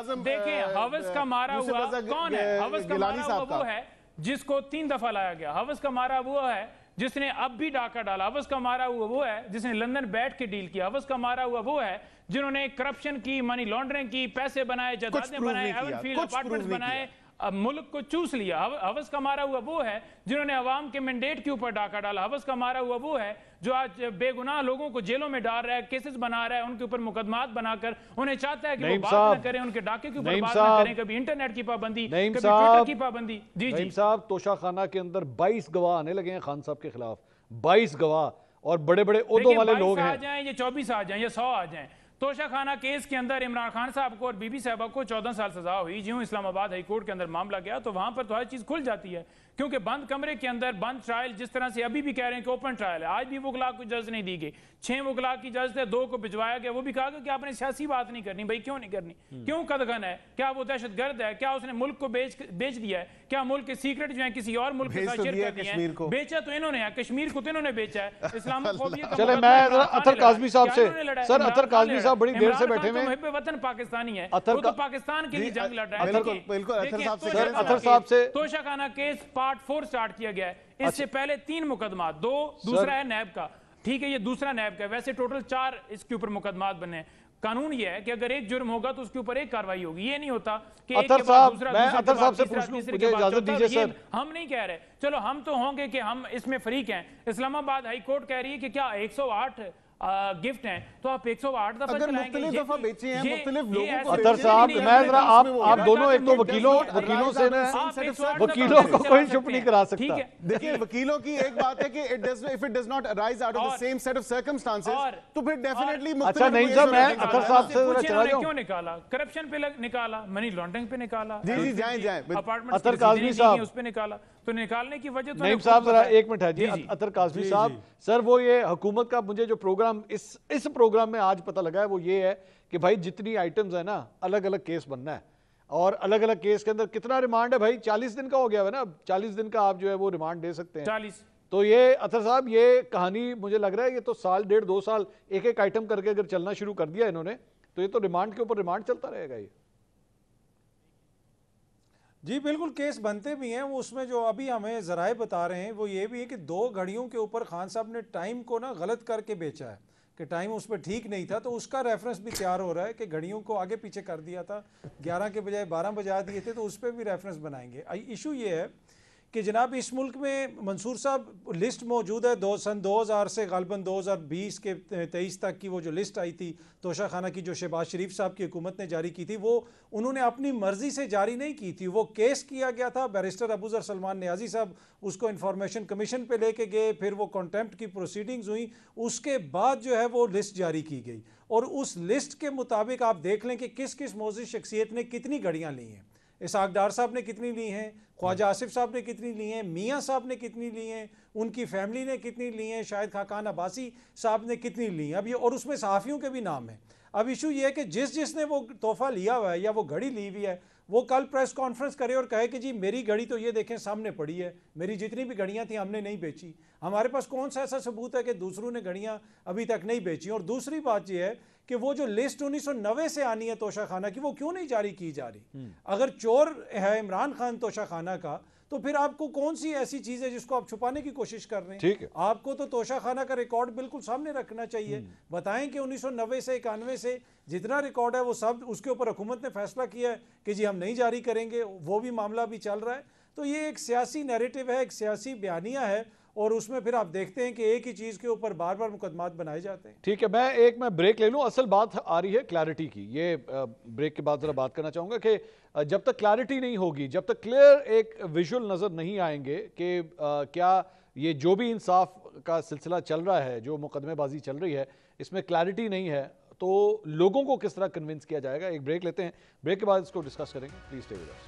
Speaker 3: हवस का मारा हुआ कौन है? हवस का मारा हुआ वो है जिसको 3 दफा लाया गया। हवस का मारा वो है जिसने अब भी डाका डाला। हवस का मारा हुआ वो है जिसने लंदन बैठ के डील किया। हवस का मारा हुआ वो है जिन्होंने करप्शन की, मनी लॉन्ड्रिंग की, पैसे बनाए, जायदादें बनाए, एवनफील्ड अपार्टमेंट्स बनाए, अब मुल्क को चूस लिया। हवस का मारा हुआ वो है जिन्होंने अवाम के मैंडेट के ऊपर डाका डाला। हवस का मारा हुआ वो है जो आज बेगुनाह लोगों को जेलों में डाल रहा है, केसेस बना रहा है, उनके ऊपर मुकदमात बनाकर उन्हें चाहता है कि वो बात ना करें, उनके डाके के ऊपर बात ना करें, कभी इंटरनेट की पाबंदी, कभी ट्विटर की पाबंदी। जी
Speaker 1: साहब, तोशाखाना के अंदर 22 गवाह आने लगे हैं खान साहब के खिलाफ, 22 गवाह, और बड़े बड़े ओहदों वाले लोग हैं।
Speaker 3: आ जाएं या 24 आ जाएं या 100 आ जाएं, तोशाखाना केस के अंदर इमरान खान साहब को और बीबी साहबा को 14 साल सजा हुई। ज्यों इस्लामाबाद हाई कोर्ट के अंदर मामला गया तो वहां पर तो हर चीज खुल जाती है, क्योंकि बंद कमरे के अंदर बंद ट्रायल, जिस तरह से अभी भी कह रहे हैं कि ओपन ट्रायल है, आज भी वकला को इजाजत नहीं दी गई। 6 वकला की इजाजत है, 2 को भिजवाया गया। वो भी कहा कि आपने सियासी बात नहीं करनी। भाई क्यों नहीं करनी? क्यों कदगन है? क्या वो दहशतगर्द है? क्या उसने मुल्क को बेच दिया है? क्या मुल्क के सीक्रेट जो है किसी और मुल्क के साथ शेयर कर दिए हैं? बेचा तो इन्होंने है, कश्मीर को तो इन्होंने बेचा है। इस्लामोफोबिया का
Speaker 1: चले मैं अतर काज़मी साहब से, सर अतर काज़मी साहब बड़ी देर से बैठे हुए हैं।
Speaker 3: वतन पाकिस्तानी है, वो तो पाकिस्तान के लिए जंग लड़ रहा है।
Speaker 1: अतर साहब से
Speaker 3: तोशाखाना केस पार्ट 4 स्टार्ट किया गया है। इससे पहले 3 मुकदमा, 2 दूसरा है नैब का, ठीक है, ये दूसरा नैब का। वैसे टोटल 4 इसके ऊपर मुकदमात बने। कानून ये है कि अगर एक जुर्म होगा तो उसके ऊपर एक कार्रवाई होगी। ये नहीं होता कि
Speaker 1: अतर साहब, मैं अतर साहब से पूछ लूं, मुझे इजाजत दीजिए सर।
Speaker 3: हम नहीं कह रहे, चलो हम तो होंगे कि हम इसमें फरीक हैं। इस्लामाबाद हाई कोर्ट कह रही है कि क्या 108 गिफ्ट हैं तो आप 108 दफा चलाएंगे।
Speaker 5: दफा बेचे हैं मुख्तलिफ लोगों को।
Speaker 1: अतर साहब, मैं जरा आप दोनों, एक तो वकीलों से ना, वकीलों को कोई चुप नहीं करा सकता।
Speaker 5: देखिए, वकीलों की एक बात है कि if it does not arise out of the same set of circumstances तो फिर डेफिनेटली
Speaker 1: अच्छा नहीं सर, मैं अतर साहब से चला जाऊं।
Speaker 3: क्यों निकाला? करप्शन पे निकाला, मनी लॉन्ड्रिंग पे निकाला,
Speaker 5: जी जाएं
Speaker 3: अपार्टमेंट
Speaker 1: अतर काज़मी साहब
Speaker 3: उस पे निकाला। तो निकालने की वजह तो
Speaker 1: नहीं साहब, जरा एक मिनट है जी। अतर काज़मी साहब, सर वो ये हुकूमत का मुझे जो प्रोग्राम इस प्रोग्राम में आज पता लगा है वो ये है कि भाई जितनी आइटम्स है ना, अलग अलग केस बनना है और अलग अलग केस के अंदर कितना रिमांड है भाई, 40 दिन का हो गया है ना, 40 दिन का आप जो है वो रिमांड दे सकते हैं।
Speaker 3: 40।
Speaker 1: तो ये अतर साहब, ये कहानी मुझे लग रहा है ये तो साल 1.5-2 साल एक एक आइटम करके अगर चलना शुरू कर दिया इन्होंने तो ये तो रिमांड के ऊपर रिमांड चलता रहेगा ये।
Speaker 4: जी बिल्कुल, केस बनते भी हैं। वो उसमें जो अभी हमें ज़राए बता रहे हैं वो ये भी है कि 2 घड़ियों के ऊपर खान साहब ने टाइम को ना गलत करके बेचा है कि टाइम उस पर ठीक नहीं था, तो उसका रेफरेंस भी तैयार हो रहा है कि घड़ियों को आगे पीछे कर दिया था, 11 के बजाय 12 बजा दिए थे, तो उस पर भी रेफरेंस बनाएंगे। इशू ये है कि जनाब इस मुल्क में मंसूर साहब लिस्ट मौजूद है सन 2000 से गालबन 2020 के 23 तक की वो जो लिस्ट आई थी तोशाखाना की, जो शहबाज शरीफ साहब की हुकूमत ने जारी की थी, वो उन्होंने अपनी मर्जी से जारी नहीं की थी। वो केस किया गया था, बैरिस्टर अबूजर सलमान न्याजी साहब उसको इंफॉर्मेशन कमीशन पे लेके गए, फिर वो कॉन्टेम्प्ट की प्रोसीडिंग्स हुई, उसके बाद जो है वो लिस्ट जारी की गई और उस लिस्ट के मुताबिक आप देख लें कि किस किस मोअज़्ज़िज़ शख्सियत ने कितनी घड़ियाँ ली हैं। इसहाक डार साहब ने कितनी ली हैं, ख्वाजा आसिफ साहब ने कितनी ली हैं, मियाँ साहब ने कितनी ली हैं, उनकी फैमिली ने कितनी ली हैं, शायद खाकान अब्बासी साहब ने कितनी ली हैं। अब ये और उसमें सहाफ़ियों के भी नाम हैं। अब इशू ये है कि जिसने वो तोहफ़ा लिया हुआ है या वो घड़ी ली हुई है वो कल प्रेस कॉन्फ्रेंस करे और कहे कि जी मेरी घड़ी तो ये देखें सामने पड़ी है, मेरी जितनी भी घड़ियाँ थी हमने नहीं बेची। हमारे पास कौन सा ऐसा सबूत है कि दूसरों ने घड़ियाँ अभी तक नहीं बेची? और दूसरी बात यह है कि वो जो लिस्ट 1990 से आनी है तोशाखाना की, वो क्यों नहीं जारी की जा रही? अगर चोर है इमरान खान तोशाखाना का, तो फिर आपको कौन सी ऐसी चीज है जिसको आप छुपाने की कोशिश कर रहे हैं?
Speaker 1: ठीक है,
Speaker 4: आपको तो तोशाखाना का रिकॉर्ड बिल्कुल सामने रखना चाहिए। बताएं कि 1990 से 91 से जितना रिकॉर्ड है वो सब, उसके ऊपर हुकूमत ने फैसला किया है कि जी हम नहीं जारी करेंगे, वो भी मामला भी चल रहा है। तो ये एक सियासी नैरेटिव है, एक सियासी बयानिया है और उसमें फिर आप देखते हैं कि एक ही चीज़ के ऊपर बार बार मुकदमात बनाए जाते हैं।
Speaker 1: ठीक है, मैं ब्रेक ले लूं। असल बात आ रही है क्लैरिटी की। ये ब्रेक के बाद जरा बात करना चाहूंगा कि जब तक क्लैरिटी नहीं होगी, जब तक क्लियर एक विजुअल नज़र नहीं आएंगे कि क्या ये जो भी इंसाफ का सिलसिला चल रहा है, जो मुकदमेबाजी चल रही है, इसमें क्लैरिटी नहीं है तो लोगों को किस तरह कन्विंस किया जाएगा। एक ब्रेक लेते हैं, ब्रेक के बाद इसको डिस्कस करेंगे। Please stay with us.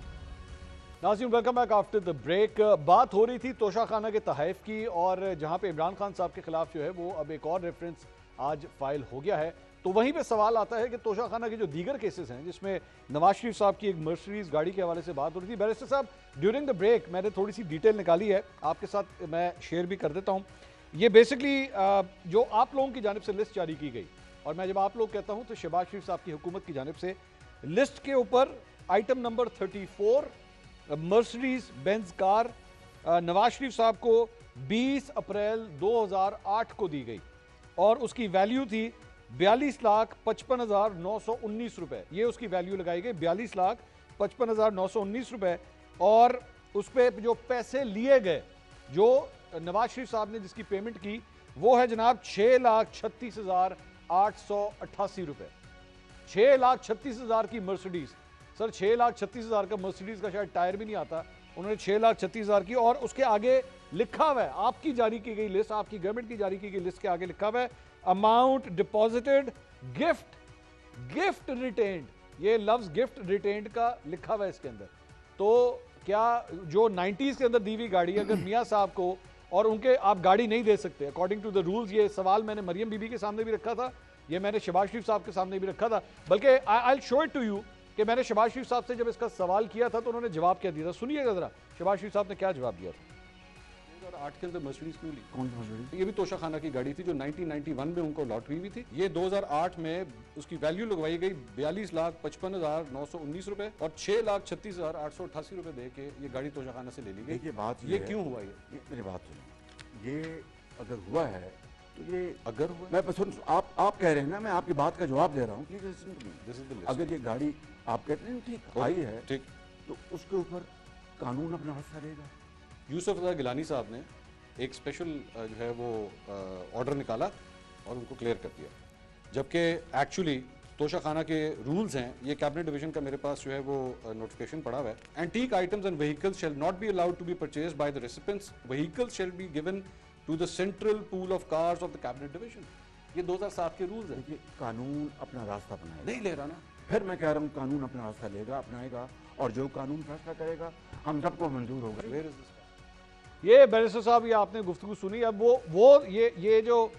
Speaker 1: नाज़रीन, welcome back after the break. बात हो रही थी तोशाखाना के तहफ़ की और जहां पे इमरान खान साहब के खिलाफ जो है वो अब एक और रेफरेंस आज फाइल हो गया है। तो वहीं पे सवाल आता है कि तोशाखाना के जो दीगर केसेस हैं जिसमें नवाज शरीफ साहब की एक मर्सिडीज गाड़ी के हवाले से बात हो रही थी। बैरिस्टर साहब, ड्यूरिंग द ब्रेक मैंने थोड़ी सी डिटेल निकाली है, आपके साथ मैं शेयर भी कर देता हूँ। ये बेसिकली जो आप लोगों की जानिब से लिस्ट जारी की गई, और मैं जब आप लोग कहता हूँ तो शहबाज शरीफ साहब की हुकूमत की जानिब से लिस्ट के ऊपर item number 34 Mercedes Benz car Nawaz Sharif साहब को 20 अप्रैल 2008 को दी गई और उसकी वैल्यू थी 42,55,919 रुपए। ये उसकी वैल्यू लगाई गई 42,55,919 रुपए। और उस पर जो पैसे लिए गए, जो नवाज शरीफ साहब ने जिसकी पेमेंट की, वो है जनाब 6,36,888 रुपए। 6,36,000 की मर्सिडीज। सर 6,36,000 का मर्सिडीज का शायद टायर भी नहीं आता, उन्होंने 6,36,000 की। और उसके आगे लिखा हुआ है, आपकी जारी की गई लिस्ट, आपकी गवर्नमेंट की जारी की गई लिस्ट के आगे लिखा हुआ है अमाउंट डिपॉजिटेड गिफ्ट रिटेन्ड। ये लफ्ज गिफ्ट रिटेन्ड का लिखा हुआ है इसके अंदर। तो क्या जो 90s के अंदर दी हुई गाड़ी, अगर मियाँ साहब को और उनके आप गाड़ी नहीं दे सकते अकॉर्डिंग टू द रूल्स, ये सवाल मैंने मरियम बीबी के सामने भी रखा था, ये मैंने शहबाज शरीफ साहब के सामने भी रखा था, बल्कि I will show it to you कि मैंने शहबाज शरीफ साहब से जब इसका सवाल किया था तो उन्होंने जवाब क्या दिया था। सुनिएगा जरा शहबाज शरीफ साहब ने क्या जवाब दिया था।
Speaker 6: 2008 के अंदर मर्सिडीज क्यों ली? कौन सी मर्सिडीज? ये भी तोशाखाना की गाड़ी थी जो 1991 में उनको लॉट हुई थी। ये 2008 में उसकी वैल्यू लगवाई गई 42,55,919 रुपए और 6,36,888 रुपए दे के ये गाड़ी तोशाखाना से ले ली गई।
Speaker 5: ये बात
Speaker 6: ये क्यों हुआ?
Speaker 5: ये मेरी बात सुनो, ये अगर हुआ है
Speaker 7: तो ये
Speaker 6: अगर हुआ,
Speaker 7: मैं सुन, आप कह रहे हैं ना, मैं आपकी बात का जवाब दे रहा हूँ। Please listen to me.
Speaker 6: This is the list.
Speaker 7: अगर ये गाड़ी आप कहते हैं ठीक आई है,
Speaker 6: ठीक,
Speaker 7: तो उसके ऊपर कानून अपना रास्ता लेगा।
Speaker 6: यूसुफ रज़ा गिलानी साहब ने एक स्पेशल जो है वो ऑर्डर निकाला और उनको क्लियर कर दिया, जबकि एक्चुअली तोशाखाना के रूल्स हैं, ये कैबिनेट डिवीजन का मेरे पास जो है वो नोटिफिकेशन पड़ा हुआ है। Antique items and vehicles shall not be allowed to be purchased by the recipients, vehicles shall be given to the central pool of cars of the cabinet division. ये 2007 के रूल्स हैं।
Speaker 7: देखिए, कानून अपना रास्ता बनाएगा।
Speaker 6: नहीं ले रहा ना,
Speaker 7: फिर मैं कह रहा हूँ कानून अपना रास्ता लेगा, अपनाएगा, और जो कानून फैसला करेगा हम सबको मंजूर होगा।
Speaker 6: Where is this?
Speaker 1: ये बैरिस्टर साहब, ये आपने गुफ्तगू सुनी। अब वो ये जो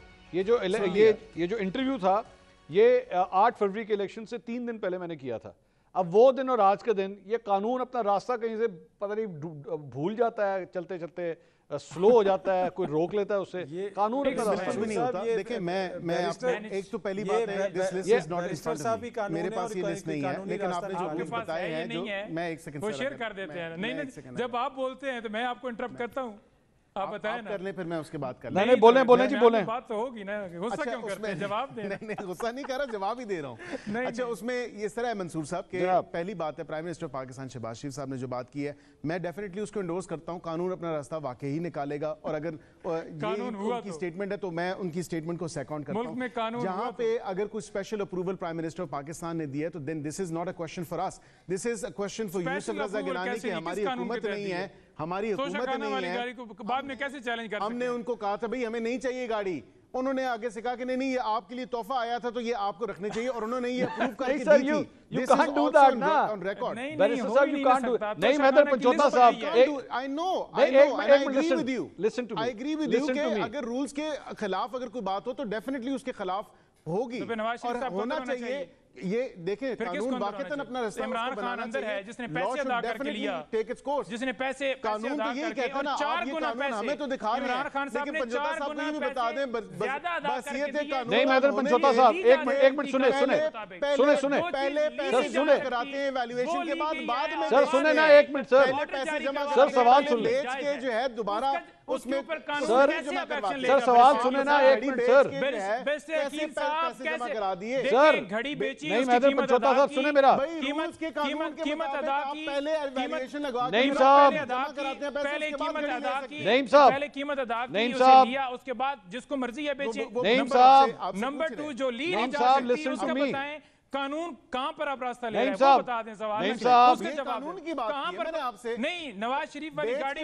Speaker 1: इंटरव्यू था, ये 8 फरवरी के इलेक्शन से 3 दिन पहले मैंने किया था। अब वो दिन और आज का दिन, ये कानून अपना रास्ता कहीं से पता नहीं भूल जाता है, चलते चलते स्लो हो जाता है, कोई रोक लेता है उससे। कानून अपना रास्ता
Speaker 2: भी नहीं होता। देखिए, मैं आपको एक तो पहली बात है, this list is not in front of me, मेरे पास ये लिस्ट नहीं है, लेकिन आपने जो रूल्स बताए हैं, जो मैं एक सेकंड
Speaker 3: वो शेयर कर देते हैं। नहीं, जब आप बोलते हैं तो मैं आपको इंटरप्ट करता हूँ, आप बताएं ना।
Speaker 2: कर ले, फिर मैं उसके बाद कर
Speaker 1: नहीं बोले जी बोले।
Speaker 3: बात तो होगी ना, गुस्सा क्यों करते हैं, जवाब दें।
Speaker 2: नहीं, गुस्सा नहीं कर रहा, जवाब ही दे रहा हूँ। अच्छा, उसमें इस तरह है मंसूर साहब के, पहली बात है, prime minister of Pakistan Shahbaz Sharif साहब ने जो बात की है, मैं डेफिनेटली उसको एंडोर्स करता हूँ। कानून अपना रास्ता वाकई ही निकालेगा, और अगर ये उनकी स्टेटमेंट है तो मैं उनकी स्टेटमेंट को सेकंड करता हूँ। जहां पे अगर कोई special approval prime minister of Pakistan ने दिया है, तो then this is not a question for us, this is a question for Yusuf Raza Gilani की हमारी हुकूमत नहीं है, हमारी हुकूमत नहीं है।
Speaker 3: बाद में कैसे चैलेंज कर,
Speaker 2: हमने उनको कहा था भाई हमें नहीं चाहिए गाड़ी, उन्होंने आगे से कहा कि नहीं ये आपके लिए तोहफा आया था तो ये आपको रखने चाहिए, और उन्होंने ये अप्रूव करके दी थी।
Speaker 1: You can't do that ना, बैरिस्टर साहब, you can't do। नहीं, मैदर पंचोता साहब,
Speaker 2: I know, and I agree with you, I agree with you कि अगर रूल्स के खिलाफ अगर कोई बात हो तो डेफिनेटली उसके खिलाफ होगी, और होना चाहिए। ये देखें, कानून वाकईतन अपना रास्ता
Speaker 3: इमरान खान अंदर है, जिसने पैसे अदा करके लिया, जिसने पैसे
Speaker 2: कानून तो यही कहता ना,
Speaker 3: 4 गुना पैसे
Speaker 2: हमें तो दिखा रहे हैं, लेकिन पंचोता साहब को ये भी बता दें, बस ये थे कानून।
Speaker 1: नहीं मैदर पंचोता साहब, एक मिनट सुने
Speaker 2: पहले पैसे जमा कराते हैं वैल्यूएशन के बाद में
Speaker 1: सर सुने ना, एक मिनट सर,
Speaker 2: पैसे जमा
Speaker 1: सर सवाल सुन ले,
Speaker 2: बेच के जो है दोबारा उसमें
Speaker 1: सर सवाल सुने ना, एक मिनट सर,
Speaker 2: पैसे जमा करा दिए
Speaker 1: सर,
Speaker 3: घड़ी बेची,
Speaker 1: नहीं मैदर पंचोता साहब सुने मेरा,
Speaker 3: कीमत अदा की,
Speaker 2: पहले वैल्यूएशन लगवा,
Speaker 1: नहीं साहब,
Speaker 3: पहले कीमत अदा की,
Speaker 1: नहीं साहब,
Speaker 3: पहले कीमत अदा की,
Speaker 1: नहीं
Speaker 3: उसे
Speaker 1: साहब,
Speaker 3: लिया, उसके बाद जिसको मर्जी है बेचे।
Speaker 1: नहीं साहब,
Speaker 3: नंबर 2 जो ली नहीं जा
Speaker 1: साहब,
Speaker 3: सकती, उसका बताएं कानून कहां पर आप रास्ता ले रहे हैं,
Speaker 1: साहब,
Speaker 3: वो बता दें। सवाल
Speaker 1: नहीं साहब,
Speaker 3: उसके जवाब
Speaker 2: कानून की बात
Speaker 3: कहां पर
Speaker 2: मैंने आपसे,
Speaker 3: नहीं, नवाज शरीफ वाली गाड़ी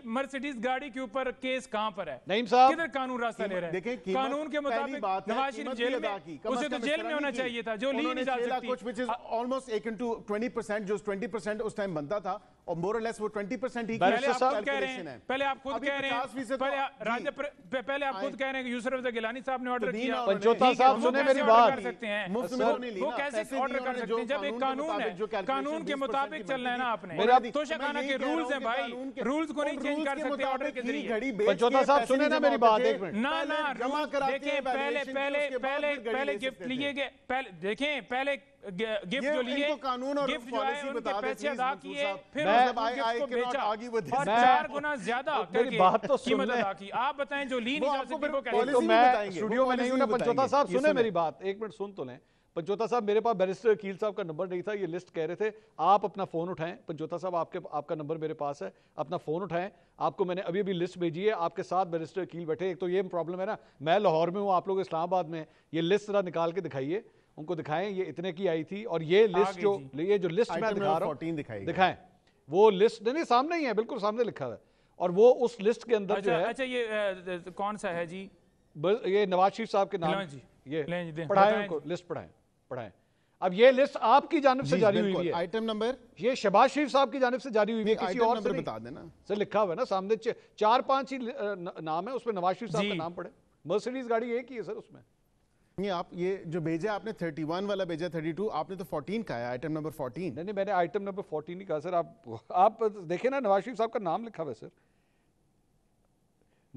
Speaker 3: मर्सिडीज गाड़ी के ऊपर केस कहां पर है?
Speaker 1: नहीं साहब,
Speaker 3: किधर कानून रास्ता ले रहे हैं? कानून के मुताबिक नवाज शरीफ जेल में, उसे तो जेल में होना चाहिए था, जो ली नहीं जा सकती।
Speaker 2: ऑलमोस्ट 1:20%, जो 20% उस टाइम बनता था, और मोर और लेस वो 20% ही
Speaker 3: पहले आप खुद कह रहे हैं, पहले आप खुद कह रहे हैं कि यूसुफ रज़ा गिलानी साहब ने ऑर्डर किया।
Speaker 1: पंचोता साहब सुने मेरी बात,
Speaker 3: कर सकते हैं वो कैसे ऑर्डर कर सकते हैं जब एक कानून है, कानून के मुताबिक चलना है ना आपने। तोशाखाना के रूल्स हैं भाई, रूल्स को नहीं चेंज कर सकते ऑर्डर के जरिए।
Speaker 1: पंचोता साहब सुने ना मेरी बात, एक मिनट
Speaker 3: ना देखें, पहले गिफ्ट लिए गए, पहले देखें, पहले गिफ्ट जो लिए,
Speaker 2: कानून और
Speaker 3: गिफ्ट जो है उनके पैसे अदा किए, फिर
Speaker 2: उसको
Speaker 3: बेचा और 4 गुना ज्यादा कीमत अदा की। आप बताएं जो ली नहीं जा सकती वो कैसे?
Speaker 1: तो मैं स्टूडियो में नहीं हूं ना, पंचोता साहब सुने मेरी बात, एक मिनट सुन तो लें। पंचोता साहब, मेरे पास बैरिस्टर अकील साहब का नंबर नहीं था, ये लिस्ट कह रहे थे, आप अपना फोन उठाएं। पंचोता साहब, आपका नंबर मेरे पास है, अपना फोन उठाएं, आपको मैंने अभी अभी लिस्ट भेजी है, आपके साथ बैरिस्टर अकील बैठे। एक तो ये प्रॉब्लम है ना, मैं लाहौर में हूँ, आप लोग इस्लामाबाद में, ये लिस्ट जरा निकाल के दिखाइए, उनको दिखाएं ये इतने की आई थी, और ये लिस्ट जो लिस्ट मैं दिखा रहा हूँ दिखाएं, वो लिस्ट नहीं सामने ही है, बिल्कुल सामने लिखा है, और वो उस लिस्ट के अंदर जो है।
Speaker 3: अच्छा, ये कौन सा है जी?
Speaker 1: ये नवाज शरीफ साहब के नाम, ये पढ़ाएं उनको, लिस्ट पढ़ाएं। अब ये लिस्ट आपकी जानिब से जारी हुई है,
Speaker 2: आइटम नंबर
Speaker 1: ये शहबाज शरीफ साहब की जानिब से जारी हुई है, किसी और से
Speaker 2: बता देना
Speaker 1: सर, लिखा हुआ है ना सामने, 4-5 ही नाम है, उसमें नवाज शरीफ साहब का नाम पड़े। मर्सिडीज गाड़ी एक ही है सर उसमें।
Speaker 2: ये आप ये जो भेजा आपने 31 वाला भेजा, 32, आपने तो 14 का है, आइटम नंबर 14।
Speaker 1: नहीं, मैंने आइटम नंबर 14 नहीं कहा सर, आप देखें ना, नवाज शरीफ साहब का नाम लिखा हुआ है सर,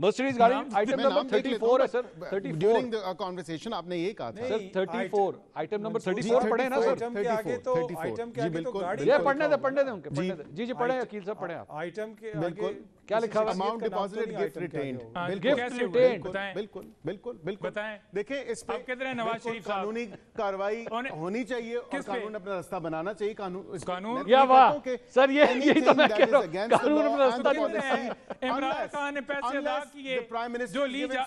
Speaker 1: मर्सिडीज गाड़ी आइटम नंबर 34 है सर। 34
Speaker 2: ड्यूरिंग द कन्वर्सेशन आपने ये कहा था
Speaker 1: सर 34 आइटम नंबर 34 पढ़े ना सर।
Speaker 4: आइटम के आगे तो आइटम के आगे तो गाड़ी
Speaker 1: ये पढ़ने दे उनके पढ़ने दे। जी पढ़े अकील साहब पढ़े आप।
Speaker 4: आइटम के
Speaker 2: बिल्कुल
Speaker 1: क्या लिखा हुआ?
Speaker 2: Amount deposited gift retained.
Speaker 3: बिल्कुल
Speaker 2: बिल्कुल
Speaker 3: बताएं।
Speaker 2: देखिए इस पे
Speaker 3: आप कहते हैं नवाज शरीफ साहब
Speaker 2: कानूनी कार्रवाई होनी चाहिए और कानून अपना रास्ता बनाना चाहिए। कानून
Speaker 1: या वाह सर यही तो मैं कह रहा हूं, कानून अपना रास्ता
Speaker 3: इमरान खान ने पैसे अदा किए जो लिए जा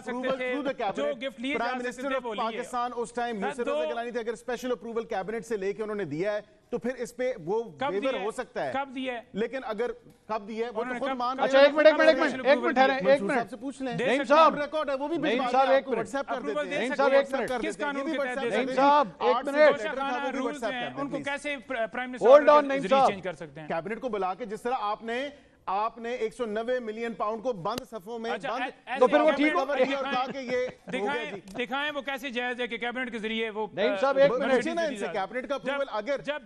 Speaker 3: सकते थे, जो गिफ्ट लिए जा सकते थे वो लिए।
Speaker 2: पाकिस्तान उस टाइम यूसुफ रज़ा गिलानी थे, अगर स्पेशल अप्रूवल कैबिनेट से लेके उन्होंने दिया है तो फिर इस पे वो वेवर हो सकता है।
Speaker 3: कब दिया है?
Speaker 2: लेकिन अगर कब दिया है वो तो खुद मान रहे हैं।
Speaker 1: अच्छा एक मिनट ठहरे, एक मिनट
Speaker 2: से पूछ लें।
Speaker 1: नईम साहब
Speaker 2: रिकॉर्ड है वो भी
Speaker 1: नईम साहब एक मिनट
Speaker 2: व्हाट्सएप कर देते हैं।
Speaker 1: नईम साहब एक मिनट
Speaker 3: किस कानून के तहत दे
Speaker 1: नईम
Speaker 3: सकते
Speaker 1: साहब
Speaker 3: हैं?
Speaker 1: एक मिनट
Speaker 3: तोशाखाना रूल्स हैं, उनको कैसे prime
Speaker 1: hold on Naeem
Speaker 3: minister
Speaker 1: साहब
Speaker 3: चेंज कर सकते हैं?
Speaker 2: कैबिनेट को बुला के जिस तरह आपने 190 मिलियन पाउंड को बंद सफों में
Speaker 3: अच्छा,
Speaker 2: बंद
Speaker 1: तो फिर वो ठीक
Speaker 2: कवर किया और कहा कि ये हो गया जी।
Speaker 3: दिखाएं वो कैसे जायज है कि कैबिनेट के जरिए वो
Speaker 1: नईम साहब एक मिनट
Speaker 2: पूछिए ना इनसे कैबिनेट का अप्रूवल अगर
Speaker 3: जब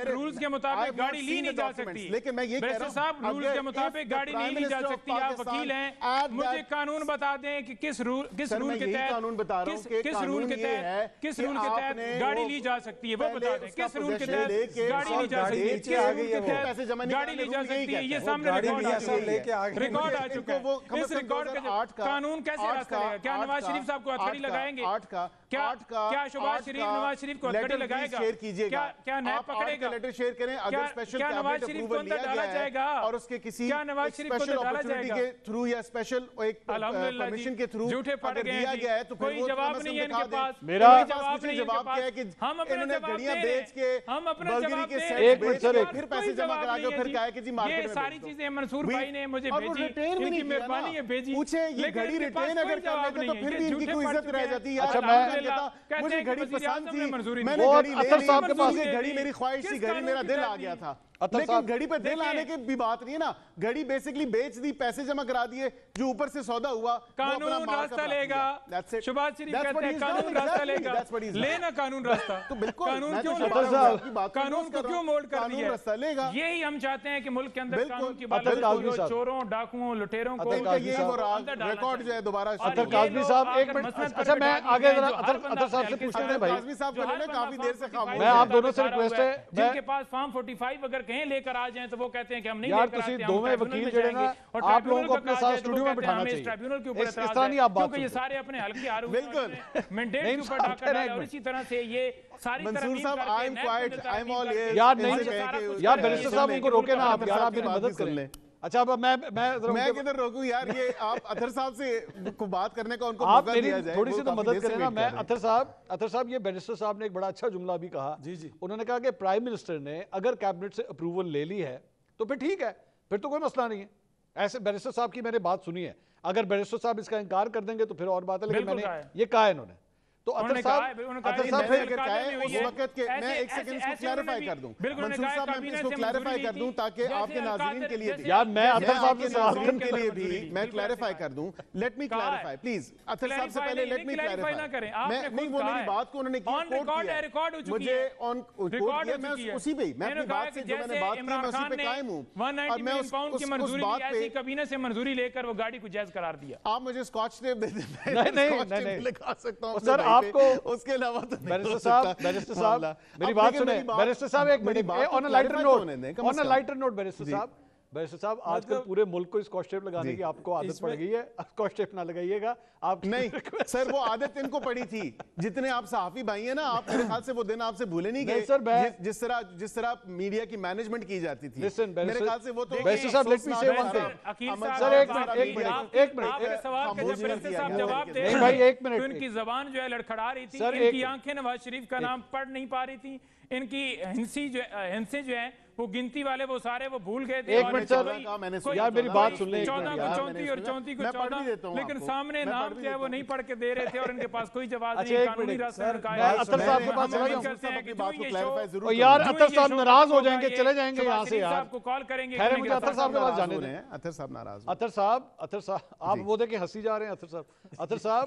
Speaker 3: रूल्स के मुताबिक गाड़ी ली नहीं जा सकती।
Speaker 2: लेकिन मैं ये कह रहा हूं
Speaker 3: साहब रूल्स के मुताबिक गाड़ी नहीं ली जा सकती। आप वकील हैं, मुझे कानून बता दें कि किस रूल के तहत
Speaker 2: कानून बता रहा हूं
Speaker 3: किस रूल के तहत गाड़ी ली जा सकती है वो बता दें। किस रूल के तहत गाड़ी ली जा सकती है, किस रूल के तहत गाड़ी ली जा सकती है, ये सामने रिकॉर्ड आ चुका है। इस रिकॉर्ड का कानून कैसे रास्ता लेगा? क्या नवाज शरीफ साहब को हथकड़ी लगाएंगे? क्या शहबाज शरीफ नवाज शरीफ को हथकड़ी लगाएगा? क्या नैब पकड़ेगा?
Speaker 2: लेटर शेयर करें अगर स्पेशल
Speaker 3: क्या नवाज शरीफ को अंदर डाला जाएगा
Speaker 2: और उसके किसी
Speaker 3: क्या नवाज शरीफ को
Speaker 2: स्पेशल
Speaker 3: डाला
Speaker 2: अपॉर्चुनिटी
Speaker 3: जाएगा
Speaker 2: के थ्रू या स्पेशल एक परमिशन के थ्रू
Speaker 3: झूठे पड़
Speaker 2: अगर
Speaker 3: गए
Speaker 2: दिया गया है तो फिर
Speaker 3: कोई
Speaker 2: वो
Speaker 3: जवाब नहीं है इनके पास।
Speaker 1: मेरा
Speaker 3: जवाब नहीं है
Speaker 2: जवाब क्या है कि
Speaker 3: हम अपना
Speaker 2: इन्होंने
Speaker 3: जवाब
Speaker 2: घड़ियां
Speaker 3: दे रहे
Speaker 2: बेच के
Speaker 3: हम अपना
Speaker 2: बर्गरी
Speaker 3: जवाब
Speaker 2: के
Speaker 3: दे
Speaker 2: सेट
Speaker 3: रहे हैं।
Speaker 1: एक मिनट सर,
Speaker 2: फिर पैसे जमा करा के फिर कहा है कि जी मार्केट में
Speaker 3: सारी चीजें मंसूर भाई ने मुझे
Speaker 2: और वो
Speaker 3: भेजी,
Speaker 2: रिटेन भी नहीं
Speaker 3: इनकी मेहरबानी है भेजी।
Speaker 2: पूछे ये घड़ी रिटेन अगर कर लेते तो फिर भी इनकी कोई इज्जत रह जाती है।
Speaker 1: अच्छा,
Speaker 2: मैं मुझे घड़ी पसंद थी, मैंने घड़ी ले ली,
Speaker 1: साहब के पास
Speaker 2: ये घड़ी मेरी ख्वाहिश थी, घड़ी मेरा दिल आ गया था। लेकिन घड़ी पे दिल आने की भी बात नहीं है ना। घड़ी बेसिकली बेच दी, पैसे जमा करा दिए, जो ऊपर से सौदा हुआ
Speaker 3: कानून रास्ता लेगा। शहबाज शरीफ कहते हैं कानून रास्ता लेगा, लेना कानून रास्ता।
Speaker 2: तो बिल्कुल
Speaker 3: कानून क्यों कानून को क्यों मोल्ड कर दिया?
Speaker 2: रास्ता लेगा।
Speaker 3: यही हम चाहते हैं कि मुल्क के अंदर कानून की बात चोरों डाकुओं लुटेरों को
Speaker 2: रिकॉर्ड जो है दोबारा।
Speaker 1: अतर काज़मी साहब एक मिनट। अच्छा मैं आगे जरा अतर साहब से पूछते हैं भाई।
Speaker 2: काज़मी साहब को लेना काफी देर से खामोश।
Speaker 1: मैं आप दोनों से रिक्वेस्ट है,
Speaker 3: जिनके पास फॉर्म 45 अगर कहीं लेकर आ जाए तो वो कहते हैं कि हम नहीं
Speaker 1: यार
Speaker 3: लेकर आते,
Speaker 1: तुसी
Speaker 3: हम
Speaker 1: दोवें
Speaker 3: ट्राइब्यूनल
Speaker 1: वकील
Speaker 3: में
Speaker 1: जेड़े ना
Speaker 3: जाएंगे और
Speaker 1: आप लोगों को
Speaker 3: ट्राइब्यूनल
Speaker 1: अपने
Speaker 3: का
Speaker 1: साथ
Speaker 3: काज है,
Speaker 1: स्टूडियो
Speaker 3: तो
Speaker 1: में
Speaker 3: कहते हैं
Speaker 1: बिठाना
Speaker 3: हमें इस
Speaker 1: चाहिए।
Speaker 3: ट्राइब्यूनल के ऊपर
Speaker 1: इस तरह नहीं आप बात
Speaker 3: क्योंकि ये
Speaker 1: सुनते।
Speaker 3: सारे अपने हल्के आरोप
Speaker 2: बिल्कुल।
Speaker 3: मैंडेट के ऊपर डाका डाला और इसी तरह से ये सारी
Speaker 2: मंसूर साहब I am quite, I am all air.
Speaker 1: यार नहीं यार बैरिस्टर साहब उनको रोके ना आप यार, आप मेरी मदद कर लें। अच्छा अब मैं
Speaker 2: किधर रोकूं यार? ये आप अतर साहब से को बात करने का उनको
Speaker 1: आप
Speaker 2: मौका
Speaker 1: मेरी
Speaker 2: दिया जाए।
Speaker 1: थोड़ी सी तो
Speaker 2: काफी
Speaker 1: मदद
Speaker 2: देर से
Speaker 1: करें ना।
Speaker 2: वेट
Speaker 1: मैं
Speaker 2: कर रहे हैं।
Speaker 1: अतर साहब ये बैरिस्टर साहब ने एक बड़ा अच्छा जुमला भी कहा। जी जी उन्होंने कहा कि प्राइम मिनिस्टर ने अगर कैबिनेट से अप्रूवल ले ली है तो फिर ठीक है, फिर तो कोई मसला नहीं है। ऐसे बैरिस्टर साहब की मैंने बात सुनी है, अगर बैरिस्टर साहब इसका इनकार कर देंगे तो फिर और बात है, लेकिन मैंने ये कहा है इन्होंने। तो अतर साहब
Speaker 2: अगर चाहे उस वक्त के मैं एक सेकंड इसको क्लैरिफाई कर दूं, मंसूर साहब मैं इसको क्लैरिफाई कर दूं ताकि आपके नाज़रीन के लिए
Speaker 1: यार मैं अतर साहब
Speaker 2: के नाज़रीन के लिए भी मैं क्लैरिफाई कर दूं। Let me clarify please. Attar साहब से पहले लेट मी क्लैरिफाई। मैं नहीं, वो मेरी बात को उन्होंने कोट किया, मुझे ऑन कोट किया, मैं उसी पे मैं अपनी बात से जो मैंने बात की मैं उसी पे कायम हूं। और मैं उस बात पे
Speaker 3: कैबिनेट से मंजूरी लेकर वो गाड़ी को जायज करार दिया।
Speaker 2: आप मुझे स्कॉच टेप दे दें,
Speaker 1: नहीं
Speaker 2: लिखा सकता हूं
Speaker 1: सर आपको।
Speaker 2: उसके अलावा तो
Speaker 1: बैरिस्टर साहब मेरी बात सुने। बैरिस्टर साहब एक minute on a lighter note barrister साहब आजकल पूरे मुल्क को स्कॉच टेप लगाने की आपको आदत पड़ गई है। स्कॉच टेप ना लगाइएगा आप।
Speaker 2: नहीं सर, वो आदत इनको पड़ी थी। जितने आप सहाफी भाई हैं ना, आप मेरे ख्याल से वो दिन आपसे भूले नहीं गए सर। जिस तरह मीडिया की मैनेजमेंट की जाती थी, मेरे ख्याल से वो तो
Speaker 1: बैरिस्टर साहब लेट मी से वन थिंग सर। एक मिनट
Speaker 3: सवाल का जब बैरिस्टर साहब जवाब दे
Speaker 1: नहीं भाई एक मिनट।
Speaker 3: इनकी जबान जो है लड़खड़ा रही थी, इनकी आंखें नवाज शरीफ का नाम पढ़ नहीं पा रही थी, इनकी हिंसे जो है वो गिनती वाले वो सारे वो भूल गए थे।
Speaker 1: एक मिनट सर यार मेरी बात सुन ले।
Speaker 3: 14 को 34 और 34 को 14, लेकिन सामने नाम जो है वो नहीं पढ़ के दे रहे थे और इनके पास कोई जवाब नहीं। कानूनी रास्ते
Speaker 1: अतर साहब के पास चला
Speaker 2: जाऊं
Speaker 1: यार। अतर साहब नाराज हो जाएंगे, चले जाएंगे यहाँ से यार।
Speaker 3: आपको कॉल करेंगे।
Speaker 1: खैर मुझे अतर साहब के पास जाने दें।
Speaker 2: अतर साहब नाराज।
Speaker 1: अतर साहब आप वो देखे हंसी जा रहे हैं। अतर साहब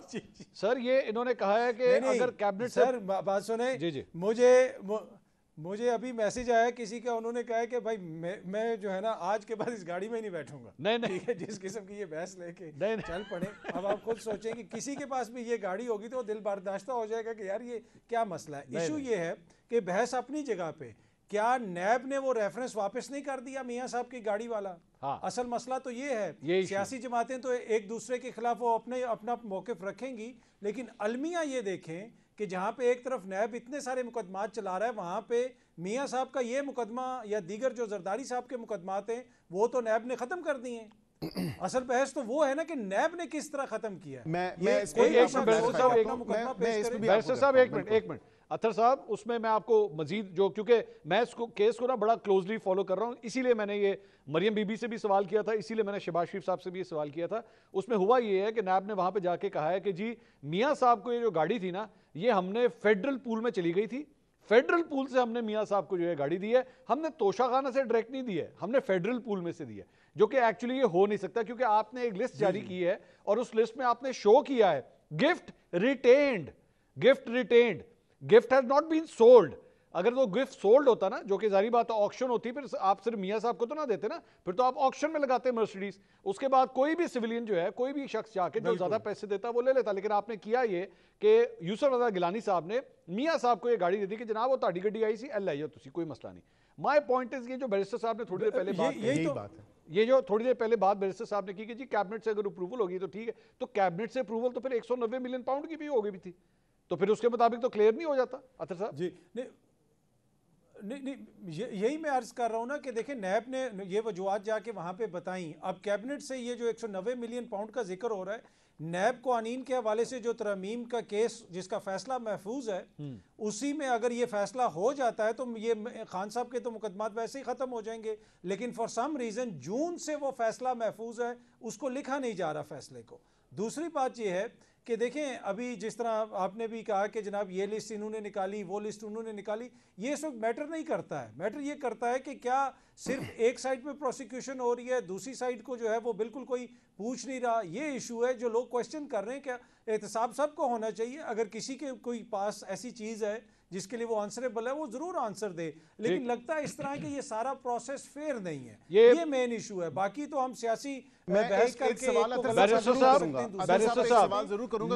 Speaker 1: सर ये इन्होंने कहा है कि अगर कैबिनेट
Speaker 4: सर बात सुने।
Speaker 1: जी
Speaker 4: मुझे मुझे अभी मैसेज आया किसी का, उन्होंने कहा है कि भाई मैं जो है ना आज के बाद इस गाड़ी में नहीं बैठूंगा।
Speaker 1: नहीं
Speaker 4: ठीक है, जिस किस्म की ये बहस लेके चल पड़े। अब आप खुद सोचें कि किसी के पास भी ये गाड़ी होगी तो दिल बर्दाश्ता हो जाएगा कि यार ये क्या मसला है। इशू ये है कि बहस अपनी जगह पे, क्या नैब ने वो रेफरेंस वापस नहीं कर दिया मियां साहब की गाड़ी वाला? हाँ। असल मसला तो ये है, सियासी जमातें तो एक दूसरे के खिलाफ वो अपना मौकिफ रखेंगी, लेकिन अलमिया ये देखें कि जहाँ पे एक तरफ नैब इतने सारे मुकदमात चला रहा है, वहाँ पे मियां साहब का ये मुकदमा या दीगर जो जरदारी साहब के मुकदमात हैं वो तो नैब ने ख़त्म कर दिए हैं। असल बहस तो वो है ना कि नैब ने किस तरह ख़त्म किया।
Speaker 1: बैरिस्टर साहब एक मिनट अतर साहब, उसमें मैं आपको मजीद जो, क्योंकि मैं इसको केस को ना बड़ा क्लोजली फॉलो कर रहा हूँ, इसीलिए मैंने ये मरियम बीबी से भी सवाल किया था, इसीलिए मैंने शहबाज शरीफ साहब से भी ये सवाल किया था। उसमें हुआ ये है कि नैब ने वहां पे जाके कहा है कि जी मियां साहब को ये जो गाड़ी थी ना, ये हमने फेडरल पूल में चली गई थी, फेडरल पूल से हमने मियां साहब को जो है गाड़ी दी है, हमने तोशाखाना से डायरेक्ट नहीं दी है, हमने फेडरल पूल में से दी है, जो कि एक्चुअली ये हो नहीं सकता, क्योंकि आपने एक लिस्ट जारी की है और उस लिस्ट में आपने शो किया है gift retained, gift has not been sold. अगर वो गिफ्ट सोल्ड होता ना, जो कि जारी बात है ऑक्शन होती, फिर आप सिर्फ मियां साहब को तो ना देते ना, फिर तो आप ऑक्शन में लगाते मर्सिडीज, उसके बाद कोई भी सिविलियन जो है, कोई भी शख्स जाके जो ज्यादा पैसे देता वो ले लेता। लेकिन आपने किया ये कि यूसुफ रजा गिलानी साहब ने मियां साहब को ये गाड़ी दे दी कि जनाब वो ताड़ी गड्डी आई सी एल आई हो, कोई मसला नहीं। माय पॉइंट इज, ये जो बैरिस्टर साहब ने थोड़ी देर पहले ये जो थोड़ी देर पहले बात बैरिस्टर साहब ने की कि जी कैबिनेट से अगर अप्रूवल होगी तो ठीक है, तो कैबिनेट से अप्रूवल तो फिर 190 मिलियन पाउंड की भी हो गई भी थी, तो फिर उसके मुताबिक तो क्लियर नहीं हो जाता। अतर साहब
Speaker 4: जी नहीं, यही मैं अर्ज कर रहा हूँ ना कि देखें नैब ने ये वजूहत जाके वहाँ पे बताई। अब कैबिनेट से ये जो 190 मिलियन पाउंड का जिक्र हो रहा है, नैब कवानीन के हवाले से जो तरमीम का केस जिसका फैसला महफूज है, उसी में अगर ये फैसला हो जाता है तो ये खान साहब के तो मुकदमात वैसे ही ख़त्म हो जाएंगे, लेकिन फॉर सम रीज़न जून से वो फैसला महफूज है, उसको लिखा नहीं जा रहा फैसले को। दूसरी बात ये है कि देखें अभी जिस तरह आपने भी कहा कि जनाब ये लिस्ट इन्होंने निकाली, वो लिस्ट उन्होंने निकाली, ये सब मैटर नहीं करता है। मैटर ये करता है कि क्या सिर्फ एक साइड पे प्रोसिक्यूशन हो रही है, दूसरी साइड को जो है वो बिल्कुल कोई पूछ नहीं रहा। ये इशू है जो लोग क्वेश्चन कर रहे हैं। क्या एहतसाब सबको होना चाहिए, अगर किसी के कोई पास ऐसी चीज़ है जिसके लिए वो आंसरेबल है वो जरूर आंसर दे, लेकिन लगता है इस तरह कि ये सारा प्रोसेस फेयर नहीं है। ये मेन इशू है। बाकी तो हम सियासी बहस करके
Speaker 1: बैरिस्टर साहब जरूर करूंगा,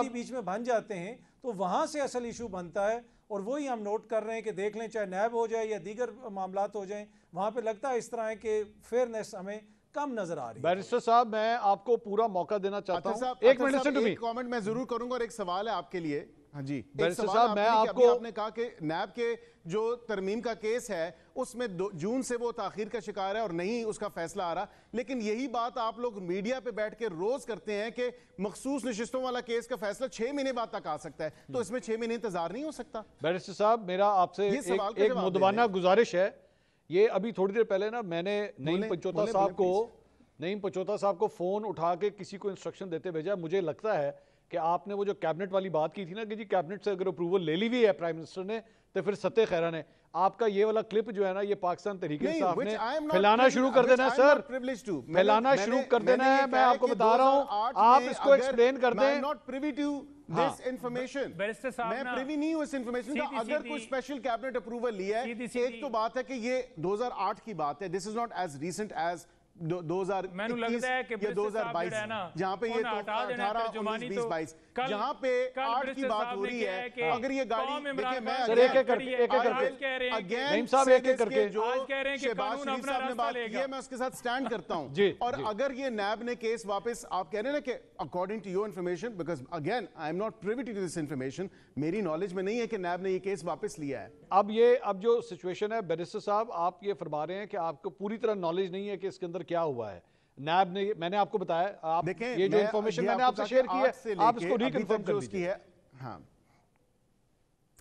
Speaker 4: बीच में बन जाते हैं तो वहां से असल इशू बनता है, और वही हम नोट कर रहे हैं कि देख लें चाहे नैब हो जाए या दीगर मामलात हो जाएं, वहां पे लगता है इस तरह है कि फेयरनेस हमें कम नजर आ रही है।
Speaker 1: बैरिस्टर साहब मैं आपको पूरा मौका देना चाहता हूं, एक minute listen to me.
Speaker 5: Comment मैं जरूर करूंगा और एक सवाल है आपके लिए। हाँ जी
Speaker 1: बैरिस्टर साहब, मैं आपने
Speaker 5: कहा कि नैब के जो तरमीम का केस है उसमें जून से वो ताखीर का शिकार है और नहीं उसका फैसला आ रहा, लेकिन यही बात आप लोग मीडिया पे बैठ के रोज करते हैं कि मखसूस नशिस्तों वाला केस का फैसला 6 महीने बाद तक आ सकता है, तो इसमें 6 महीने इंतजार नहीं हो सकता?
Speaker 1: बैरिस्टर साहब मेरा आपसे एक मुदवाना गुजारिश है। ये अभी थोड़ी देर पहले ना मैंने नईम पंचोता साहब को फोन उठा के किसी को इंस्ट्रक्शन देते भेजा। मुझे लगता है कि आपने वो जो कैबिनेट वाली बात की थी ना कि जी कैबिनेट से अगर अप्रूवल ले ली हुई है प्राइम मिनिस्टर ने, तो फिर सत्ते खैरा ने आपका ये वाला क्लिप जो है ना, ये पाकिस्तान तहरीक इंसाफ ने फैलाना शुरू कर देना है सर, फैलाना शुरू कर देना है। मैं आपको बता रहा हूँ, आप इसको एक्सप्लेन कर दें।
Speaker 5: Not privy to this information, मैं प्रिवी नहीं हूँ इस इंफॉर्मेशन का। अगर कोई स्पेशल कैबिनेट अप्रूवल लिया है, एक तो बात है कि ये 2008 की बात है, this is not as recent as 2021 या 2022 जहाँ पे ये 18, 19, 20, 22 जहाँ पे 8 की बात हो रही है। अगर ये गाड़ी देखिए, मैं
Speaker 1: एक करके
Speaker 5: जो शहबाज शरीफ साहब ने बात की है मैं उसके साथ स्टैंड करता हूँ। और अगर ये नैब ने केस वापस, आप कह रहे हैं ना कि according to your information, because again I am not privy to this information, मेरी नॉलेज में नहीं है कि नैब ने ये केस वापस लिया है।
Speaker 1: अब जो सिचुएशन है बैरिस्टर साहब, आप ये फरमा रहे हैं कि आपको पूरी तरह नॉलेज नहीं है कि इसके अंदर क्या हुआ है। नैब ने, मैंने आपको बताया, आप देखें ये जो इंफॉर्मेशन मैंने आपसे शेयर की है आप इसको रिकंफर्म कर लीजिए।
Speaker 5: हाँ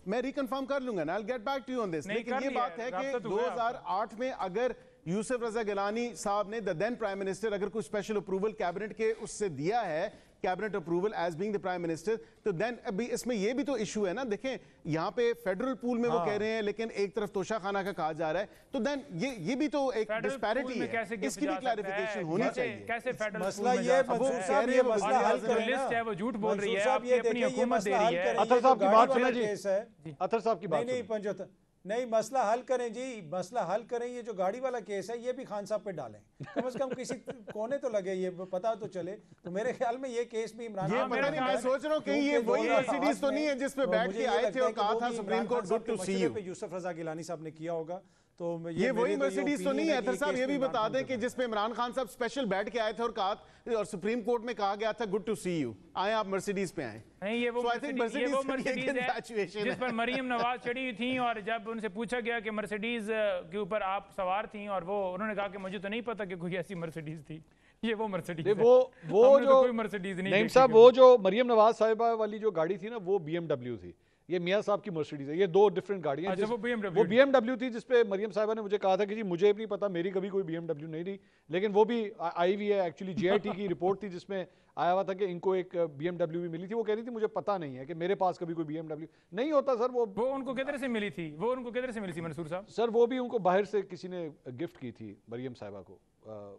Speaker 5: मैं रिकंफर्म कर लूंगा ना, I will get back to you on this. लेकिन ये बात है कि 2008 में अगर यूसुफ रजा गिलानी साहब ने, द देन प्राइम मिनिस्टर, अगर कोई स्पेशल अप्रूवल कैबिनेट के उससे दिया है, cabinet approval as being the prime minister, तो देन अभी इसमें ये भी तो इशू है ना। देखें यहाँ पे फेडरल पूल में वो कह रहे हैं, लेकिन एक तरफ तोशा खाना का कहा जा रहा है, तो देन ये भी तो एक डिस्पैरिटी है, इसकी भी क्लैरिफिकेशन होनी चाहिए।
Speaker 3: कैसे फेडरल
Speaker 4: मसला ये मंसूर साहब ये मसला हल करें ना,
Speaker 3: वो झूठ बोल रही है,
Speaker 4: ये अपनी हुकूमत दे रही है।
Speaker 1: अतर साहब की बात सुने जी, अतर साहब की बात
Speaker 4: नहीं पंजोता नहीं, मसला हल करें जी, मसला हल करें। ये जो गाड़ी वाला केस है ये भी खान साहब पे डालें, कम से कम किसी कोने तो लगे, ये पता तो चले। तो मेरे ख्याल में ये केस भी इमरान
Speaker 5: खान, पता नहीं, मैं सोच रहा हूँ कहीं ये वही मर्सिडीज तो नहीं है जिसपे बैठ के आए थे और कहा था supreme court good to see you,
Speaker 4: Yusuf Raza Gilani साहब ने किया होगा। तो
Speaker 5: ये वही मर्सिडीज तो नहीं है। अतर साहब ये भी बता दें कि जिसपे इमरान खान साहब स्पेशल बैठ के आए थे और कहा, और सुप्रीम कोर्ट में कहा गया था गुड टू सी यू, आए आप मर्सिडीज पे आए।
Speaker 3: नहीं, ये वो मर्सिडीज है जिस पर मरियम नवाज चढ़ी हुई थी, और जब उनसे पूछा गया कि मर्सिडीज के ऊपर आप सवार थी, और वो उन्होंने कहा कि मुझे तो नहीं पता कि कोई ऐसी मर्सिडीज थी। ये वो मर्सिडीज,
Speaker 1: वो जो
Speaker 3: कोई मर्सिडीज नहीं
Speaker 1: साहब, वो जो मरियम नवाज साहिबा वाली जो गाड़ी थी ना, वो BMW थी, ये मियां साहब की मर्सिडीज है। ये दो डिफरेंट गाड़ियां हैं। वो BMW थी जिसपे मरियम साहिबा ने मुझे कहा था कि जी मुझे नहीं पता, मेरी कभी कोई BMW नहीं रही, लेकिन वो भी आई हुई है। एक्चुअली JIT की रिपोर्ट थी जिसमें आया हुआ था कि इनको एक BMW भी मिली थी। वो कह रही थी मुझे पता नहीं है कि मेरे पास कभी कोई BMW नहीं होता सर। वो
Speaker 3: उनको किधर से मिली थी? वो उनको किधर से मिली थी मंसूर साहब?
Speaker 1: सर वो भी उनको बाहर से किसी ने गिफ्ट की थी मरियम साहिबा को,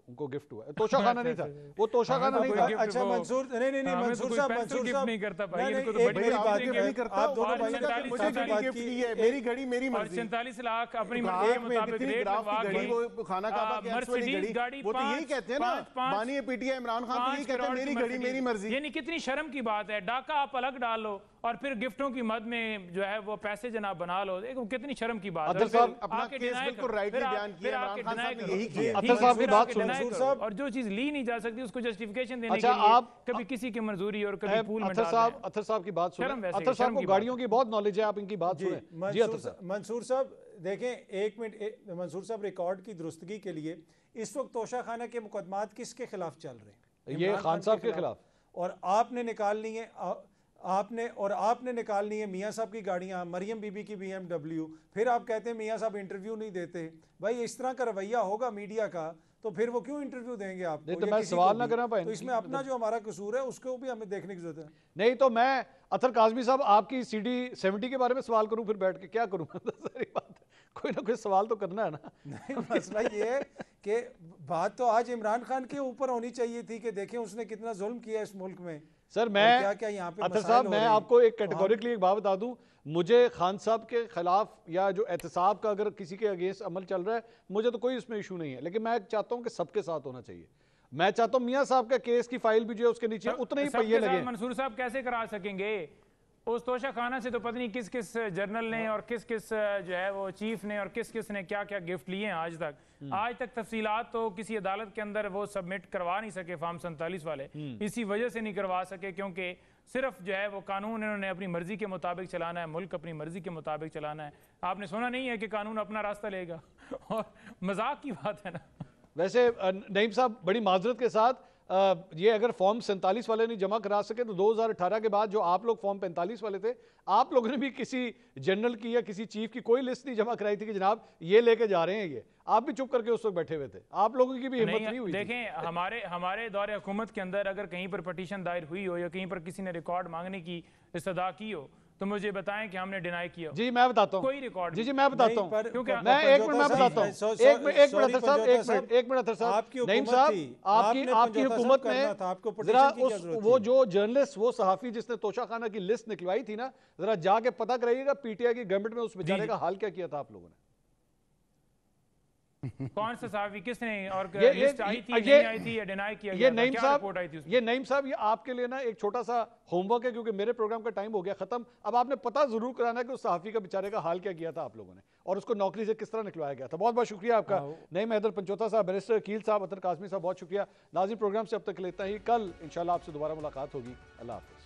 Speaker 1: उनको गिफ्ट हुआ। तोशा खाना नहीं था वो, तोशा खाना नहीं था।
Speaker 4: अच्छा मंसूर, नहीं मंसूर साहब
Speaker 3: नहीं करता भाई, इनको तो
Speaker 5: बड़ी बात नहीं करता। आप दोनों भाई का मुझे घड़ी गिफ्ट की है, मेरी घड़ी मेरी मर्जी।
Speaker 3: 47 लाख अपनी मर्जी के मुताबिक रेट लगवा के
Speaker 5: वो खाना काबा के
Speaker 3: मर्सिडीज गाड़ी,
Speaker 5: वो तो यही कहते हैं ना, बानी PTI इमरान खान तो यही कहते हैं मेरी घड़ी मेरी मर्जी।
Speaker 3: यानी कितनी शर्म की बात है, डाका आप अलग डाल लो और फिर गिफ्टों की मद में जो है वो पैसे जनाब बना लो, देखो कितनी शर्म की बात है।
Speaker 5: अतर साहब अपना केस बिल्कुल राइटली बयान किया, इमरान खान साहब ने यही किया।
Speaker 1: अतर साहब की बात सुनो,
Speaker 3: और जो चीज ली नहीं जा सकती उसको जस्टिफिकेशन देने
Speaker 1: अच्छा,
Speaker 3: के लिए
Speaker 1: आप
Speaker 3: कभी किसी की मंजूरी और कभी पूल में
Speaker 1: अतर साहब की बात सुनो। अतर साहब को गाड़ियों की बहुत नॉलेज है, आप इनकी बात सुने जी। अतर साहब,
Speaker 4: मंसूर साहब देखें, एक मिनट मंसूर साहब, रिकॉर्ड की दुरुस्तगी के लिए इस वक्त तोशा खाना के मुकदमात किसके खिलाफ चल रहे हैं?
Speaker 1: ये खान साहब के खिलाफ।
Speaker 4: और आपने निकालनी है, आपने निकालनी है मियाँ साहब की गाड़ियाँ, मरियम बीबी की BMW। फिर आप कहते हैं मियाँ साहब इंटरव्यू नहीं देते। भाई इस तरह का रवैया होगा मीडिया का तो फिर वो क्यों इंटरव्यू देंगे आपको?
Speaker 1: तो मैं सवाल ना करा पाए,
Speaker 4: तो इसमें अपना जो हमारा कसूर है उसको भी हमें देखने की जरूरत है।
Speaker 1: नहीं तो मैं अतर काज़मी साहब आपकी CD 70 के बारे में सवाल करूं, फिर बैठ के क्या करूं? सारी बात कोई ना कोई सवाल तो करना है ना।
Speaker 4: नहीं मसला ये है कि बात तो आज इमरान खान के ऊपर होनी चाहिए थी कि देखें उसने कितना जुल्म किया इस मुल्क में।
Speaker 1: सर मैं
Speaker 4: क्या यहाँ पे
Speaker 1: अतर साहब, मैं आपको एक कैटेगोरिकली एक बात बता दूं, मुझे खान साहब के खिलाफ या जो एहतसाब का अगर किसी के अगेंस्ट अमल चल रहा है, मुझे तो कोई इसमें इशू नहीं है, लेकिन मैं चाहता हूं कि सबके साथ होना चाहिए। मैं चाहता हूं मियां साहब का केस की फाइल भी जो है उसके नीचे उतने ही पहिए लगे।
Speaker 3: मंसूर साहब कैसे करा सकेंगे? उस तोशा खाना से तो पता नहीं किस किस जर्नल ने और किस किस जो है वो चीफ ने और किस किस ने क्या क्या गिफ्ट लिए हैं आज तक तफसीलात तो किसी अदालत के अंदर वो सबमिट करवा नहीं सके फॉर्म 47 वाले। इसी वजह से नहीं करवा सके क्योंकि सिर्फ जो है वो कानून इन्होंने अपनी मर्जी के मुताबिक चलाना है, मुल्क अपनी मर्जी के मुताबिक चलाना है। आपने सुना नहीं है कि कानून अपना रास्ता लेगा और मजाक की बात है ना।
Speaker 1: वैसे नईम साहब बड़ी माजरत के साथ ये अगर फॉर्म 47 वाले नहीं जमा करा सके तो 2018 के बाद जो आप लोग फॉर्म 45 वाले थे, आप लोगों ने भी किसी जनरल की या किसी चीफ की कोई लिस्ट नहीं जमा कराई थी कि जनाब ये लेके जा रहे हैं, ये आप भी चुप करके उस वक्त बैठे हुए थे, आप लोगों की भी हिम्मत नहीं हुई।
Speaker 3: देखें हमारे दौरे हुकूमत के अंदर अगर कहीं पर पटिशन दायर हुई हो या कहीं पर किसी ने रिकॉर्ड मांगने की इस्तदा की हो तो मुझे बताएं कि हमने डिनाई किया।
Speaker 1: जी मैं बताता हूँ,
Speaker 3: कोई रिकॉर्ड
Speaker 1: जी मैं बताता हूँ, क्योंकि मैं एक मिनट मैं बताता हूँ, एक मिनट अतर साहब, नईम साहब आपकी हुकूमत में जरा वो जो जर्नलिस्ट वो सहाफी जिसने तोशा खाना की लिस्ट निकलवाई थी ना, जरा जाके पता कराइएगा PTI की गवर्नमेंट में उस बेचारे का हाल क्या किया था आप लोगों ने।
Speaker 3: कौन सा सहाफी किसने और लिस्ट आई थी नहीं आई थी या डिनाई किया गया?
Speaker 1: ये नईम साहब ये आपके लिए ना एक छोटा सा होमवर्क है, क्योंकि मेरे प्रोग्राम का टाइम हो गया खत्म। अब आपने पता जरूर कराना है कि उस सहाफी का बेचारे का हाल क्या किया था आप लोगों ने और उसको नौकरी से किस तरह निकलवाया गया था। बहुत बहुत शुक्रिया आपका नईम हैदर पंचोता साहब, बैरिस्टर अकील साहब, अतर काज़मी साहब, बहुत शुक्रिया। नाज़रीन प्रोग्राम से अब तक लेता ही, कल इंशाल्लाह आपसे दोबारा मुलाकात होगी। अल्लाह हाफ़िज़।